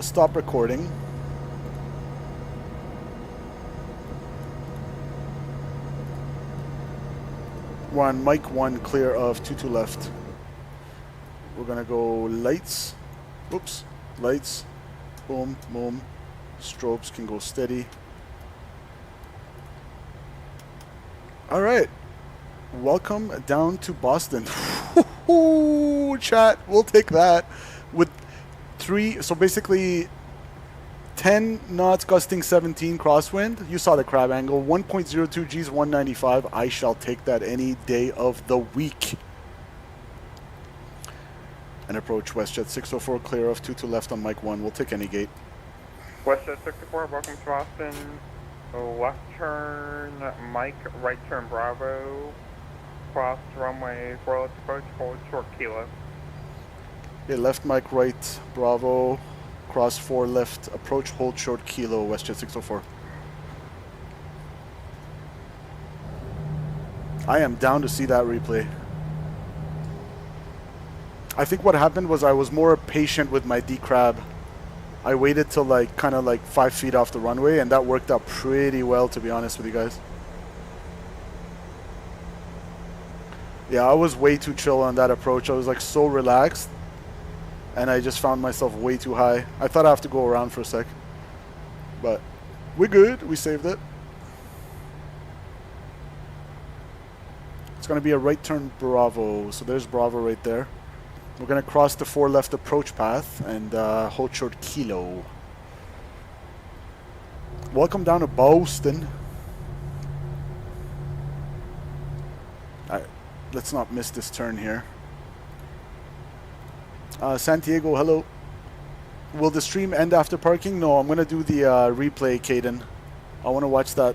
Stop recording. We're on mic 1, clear of 22 left. We're gonna go lights. Oops. Lights. Boom, boom. Strobes can go steady. Alright. Welcome down to Boston. Chat, we'll take that. With 3, so basically 10 knots gusting 17 crosswind. You saw the crab angle. 1.02 G's 195. I shall take that any day of the week. And approach WestJet 604 clear of 22 left on mic 1. We'll take any gate. WestJet 64, welcome to Austin. Left turn, Mike, right turn Bravo. Cross runway 4 left approach, hold short kilo. Okay, left mic, right, Bravo, cross 4 left, approach, hold short kilo, WestJet 604. I am down to see that replay. I think what happened was I was more patient with my decrab. I waited till like kind of like 5 feet off the runway, and that worked out pretty well, to be honest with you guys. Yeah, I was way too chill on that approach. I was like so relaxed, and I just found myself way too high. I thought I have to go around for a sec, but we're good. We saved it. It's going to be a right turn Bravo. So there's Bravo right there. We're going to cross the 4 left approach path and hold short kilo. Welcome down to Boston. Let's not miss this turn here. Santiago, hello. Will the stream end after parking? No, I'm going to do the replay, Caden. I want to watch that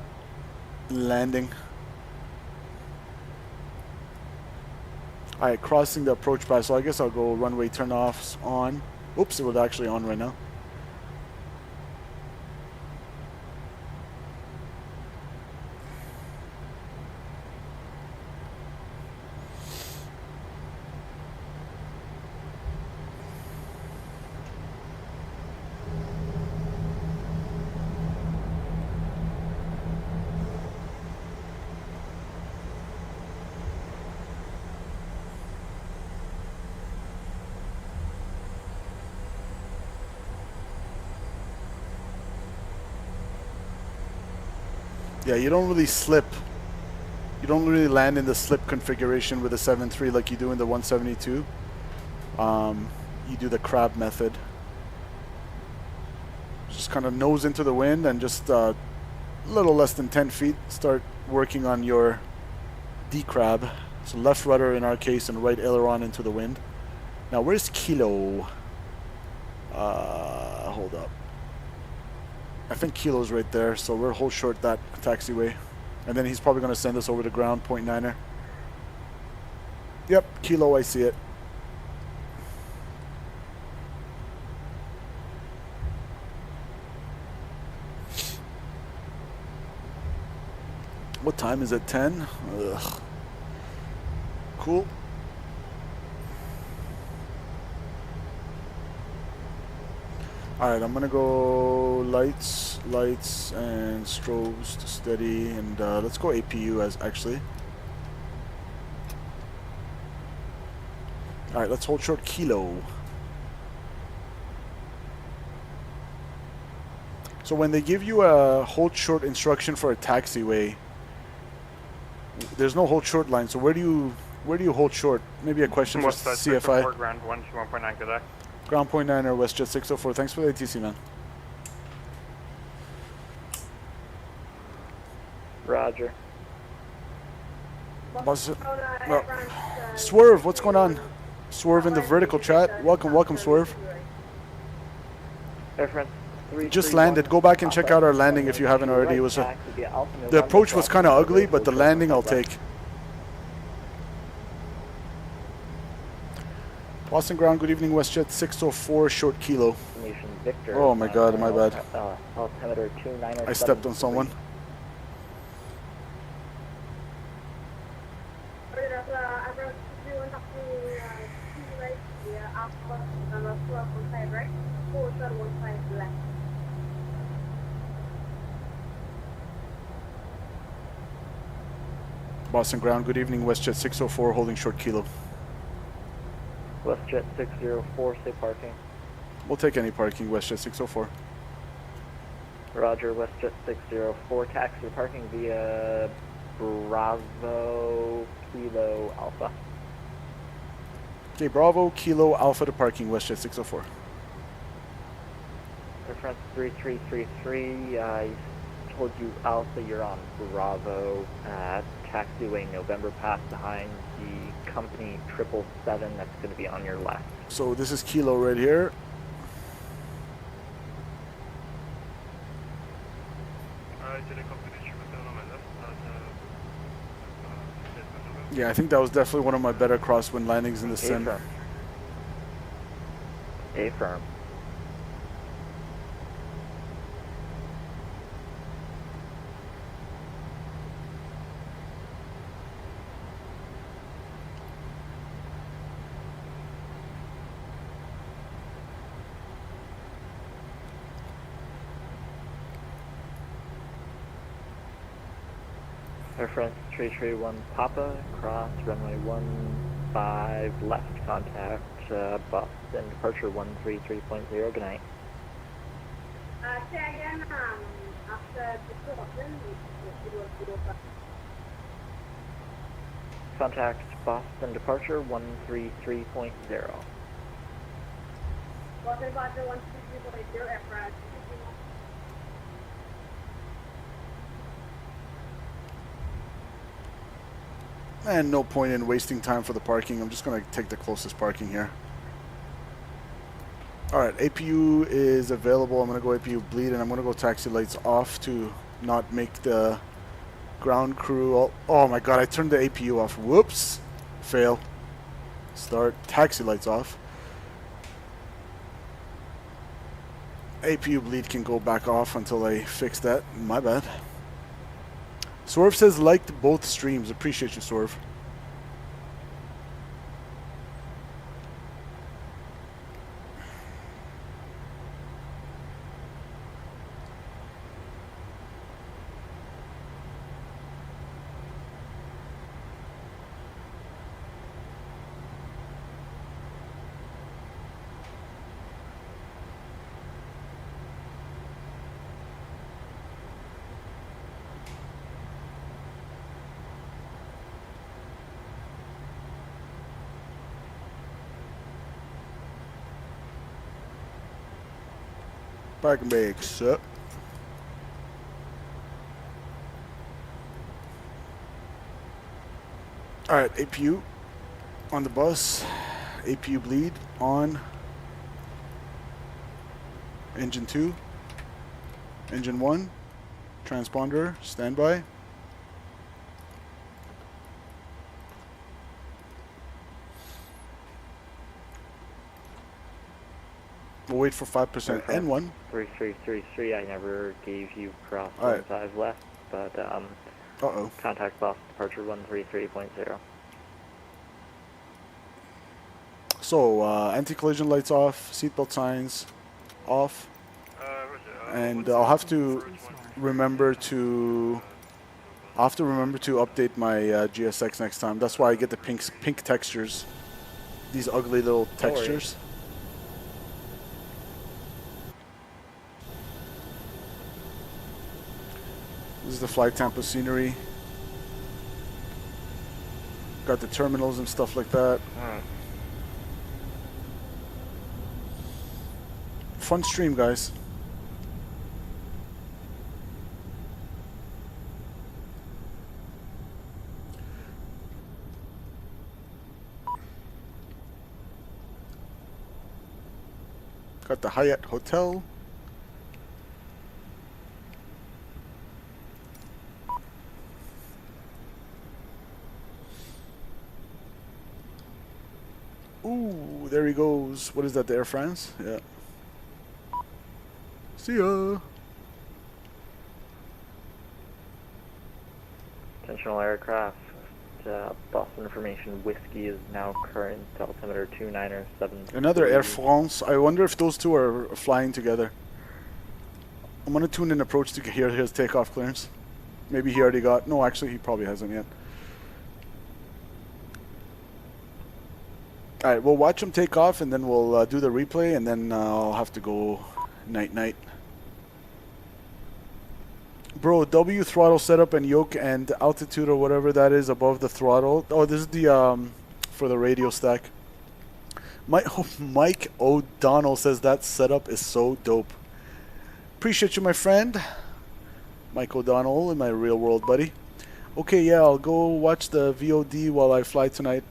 landing. Alright, crossing the approach path, so I guess I'll go runway turn-offs on. Oops, it was actually on right now. Yeah, you don't really slip. You don't really land in the slip configuration with the 7.3 like you do in the 172. You do the crab method. Just kind of nose into the wind and just a little less than 10 feet start working on your D-crab. So left rudder in our case and right aileron into the wind. Now where's Kilo? Hold up. I think Kilo's right there, so we'll hold short that taxiway. And then he's probably going to send us over to ground, 0.9er. Yep, Kilo, I see it. What time is it? 10? Ugh. Cool. Alright, I'm gonna go lights, and strobes to steady, and let's go APU as actually. Alright, let's hold short Kilo. So when they give you a hold short instruction for a taxiway, there's no hold short line, so where do you hold short? Maybe a question for CFI. Ground 121.9, good day. Ground 0.9 or WestJet 604. Thanks for the ATC, man. Roger. Swerve, what's going on? Swerve in the vertical chat. Welcome, Swerve. Just landed. Go back and check out our landing if you haven't already. It was the approach was kind of ugly, but the landing I'll take. Boston ground, good evening, WestJet 604, short Kilo. Oh my god, my bad. I stepped on someone. Boston ground, good evening, WestJet 604, holding short Kilo. WestJet 604, stay parking. We'll take any parking, WestJet 604. Roger, WestJet 604, taxi parking via Bravo Kilo Alpha. Okay, Bravo Kilo Alpha to parking, WestJet 604. Reference 3333, I told you Alpha, you're on Bravo, taxiway November path behind the company 777, that's going to be on your left. So this is Kilo right here. Yeah, I think that was definitely one of my better crosswind landings in the sim. A-firm. Air France 331 Papa, cross runway 15 left, contact Boston, departure 133.0, good night. Say again, after the Logan, Contact Boston, departure 133.0. Boston departure 133.0, Air France. And no point in wasting time for the parking. I'm just going to take the closest parking here. Alright, APU is available. I'm going to go APU bleed, and I'm going to go taxi lights off to not make the ground crew... Oh my god, I turned the APU off. Whoops. Fail. Start. Taxi lights off. APU bleed can go back off until I fix that. My bad. Swerve says liked both streams. Appreciate you, Swerve. Parking brakes up. Alright, APU on the bus. APU bleed on. Engine 2. Engine 1. Transponder, standby. We'll wait for 5% N1. 3333, I never gave you cross All 15 left, but contact Boston, departure 133.0. So, anti-collision lights off, seatbelt signs off, and I'll have to remember to update my GSX next time. That's why I get the pink textures, these ugly little textures. This is the Flight Tampa scenery. Got the terminals and stuff like that. Fun stream, guys. Got the Hyatt Hotel. Ooh, there he goes. What is that, the Air France? Yeah. See ya. Intentional aircraft, Boston information, whiskey is now current, altimeter 29er7. Another Air France. I wonder if those two are flying together. I'm gonna tune in approach to hear his takeoff clearance. Maybe he already got... No, actually he probably hasn't yet. Alright, we'll watch him take off and then we'll do the replay, and then I'll have to go night-night. Bro, W throttle setup and yoke and altitude or whatever that is above the throttle. Oh, this is the for the radio stack. Mike O'Donnell says that setup is so dope. Appreciate you, my friend. Mike O'Donnell in my real world buddy. Okay, yeah, I'll go watch the VOD while I fly tonight.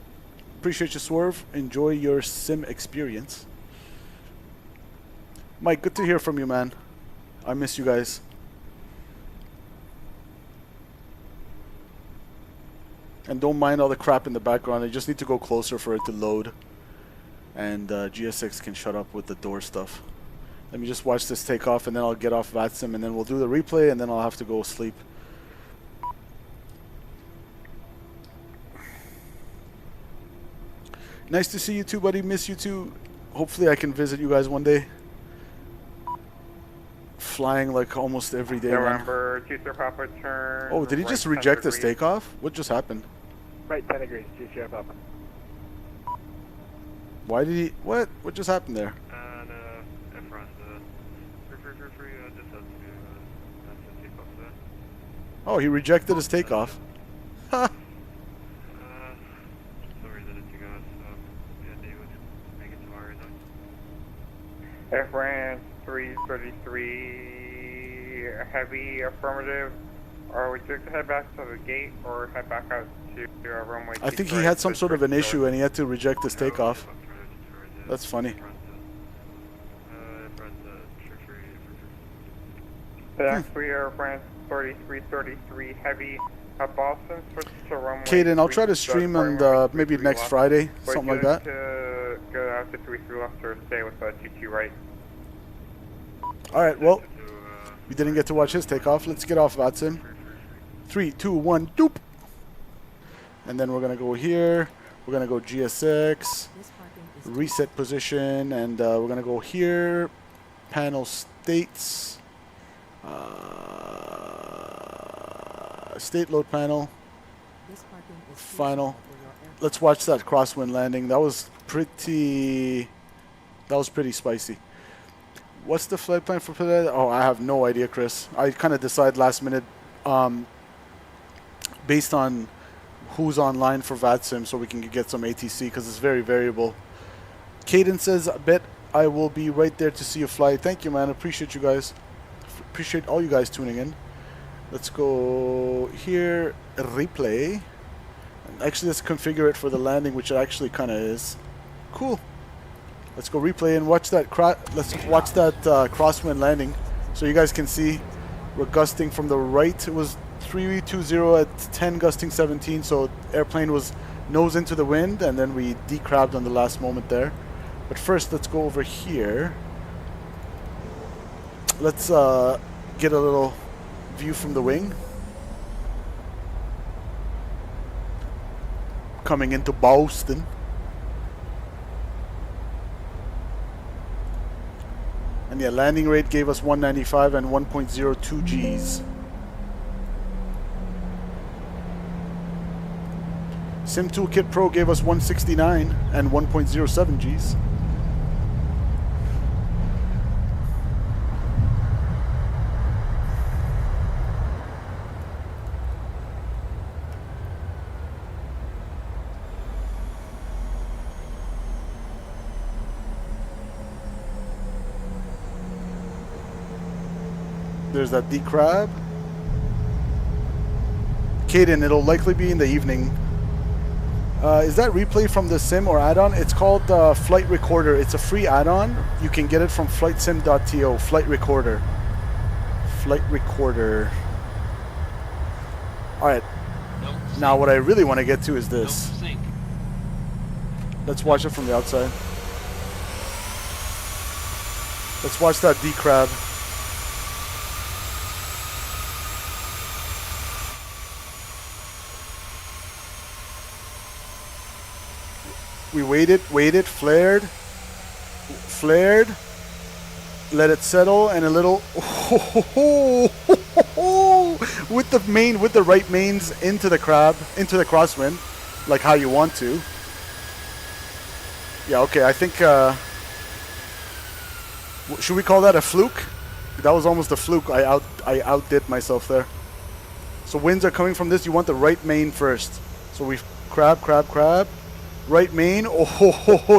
Appreciate you, Swerve. Enjoy your sim experience. Mike, good to hear from you, man. I miss you guys. And don't mind all the crap in the background. I just need to go closer for it to load. And GSX can shut up with the door stuff. Let me just watch this take off, and then I'll get off VATSIM, and then we'll do the replay, and then I'll have to go sleep. Nice to see you too, buddy. Miss you too. Hopefully I can visit you guys one day. Flying like almost every day. November 2 Papa turn. Oh, did he just reject this takeoff? What just happened? Right 10 degrees, 2 Papa. Why did he... What? What just happened there? Oh, he rejected his takeoff. Ha! F-Ran 333 heavy affirmative. Are we to head back to the gate or head back out to runway? I think he had some sort of an issue and he had to reject his takeoff. That's funny. We are France 3333 heavy at Boston. Switch to runway. Caden, I'll try to stream on maybe next Friday, something like that. Go out to 33 left or stay with 22 right. Alright, well, we didn't get to watch his takeoff. Let's get off VATSIM. 3, 2, 1, doop! And then we're going to go here. We're going to go GSX, reset position, and we're going to go here. Panel states. State load panel. Final. Let's watch that crosswind landing. That was pretty spicy. What's the flight plan for today? Oh, I have no idea, Chris. I kind of decide last minute based on who's online for VATSIM so we can get some ATC because it's very variable. Caden says, I bet I will be right there to see you fly. Thank you, man. Appreciate you guys. Appreciate all you guys tuning in. Let's go here, replay. Actually, let's configure it for the landing, which it actually kind of is. Cool. Let's go replay and watch that. Let's watch that crosswind landing, so you guys can see we're gusting from the right. It was 320 at 10, gusting 17. So airplane was nose into the wind, and then we decrabbed on the last moment there. But first, let's go over here. Let's get a little view from the wing. Coming into Boston. And yeah, landing rate gave us 195 and 1.02 Gs. Sim Toolkit Pro gave us 169 and 1.07 Gs. There's that decrab. Caden, it'll likely be in the evening. Is that replay from the sim or add-on? It's called Flight Recorder. It's a free add-on. You can get it from flightsim.to. Flight Recorder. Flight Recorder. Alright. Now what I really want to get to is this. Let's watch it from the outside. Let's watch that decrab. We waited, flared, let it settle, and a little with the right mains into the crosswind, like how you want to. Yeah, okay, I think, should we call that a fluke? That was almost a fluke. I outdid myself there. So winds are coming from this. You want the right main first. So we crab. Right main,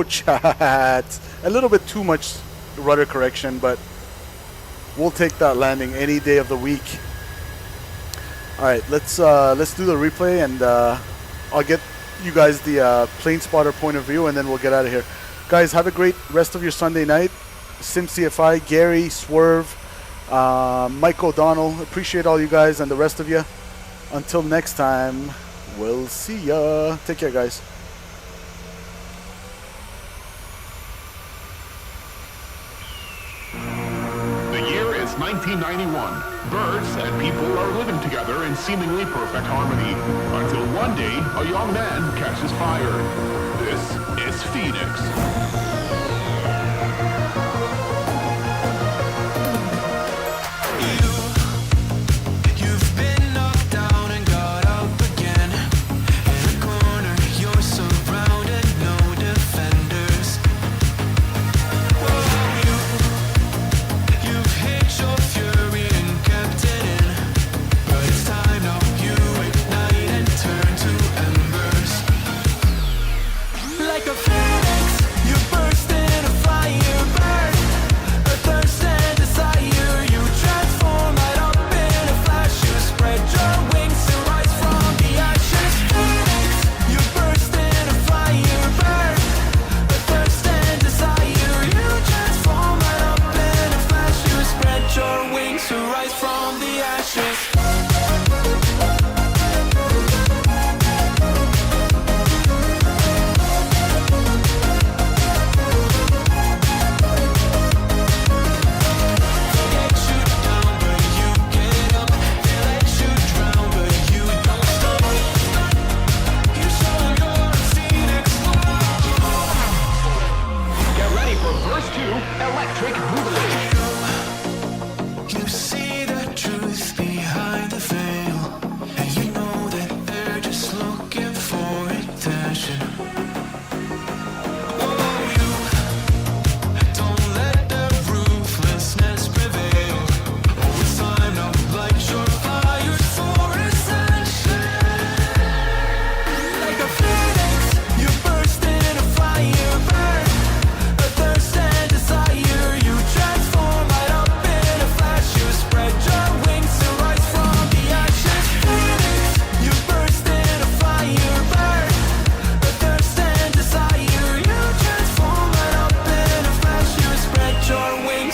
chat. A little bit too much rudder correction, but we'll take that landing any day of the week. All right, let's do the replay, and I'll get you guys the plane spotter point of view, and then we'll get out of here. Guys, have a great rest of your Sunday night. SimCFI, Gary, Swerve, Mike O'Donnell. Appreciate all you guys and the rest of you. Until next time, We'll see ya. Take care, guys. The year is 1991. Birds and people are living together in seemingly perfect harmony. Until one day, a young man catches fire. This is Phoenix.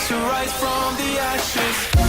to rise from the ashes.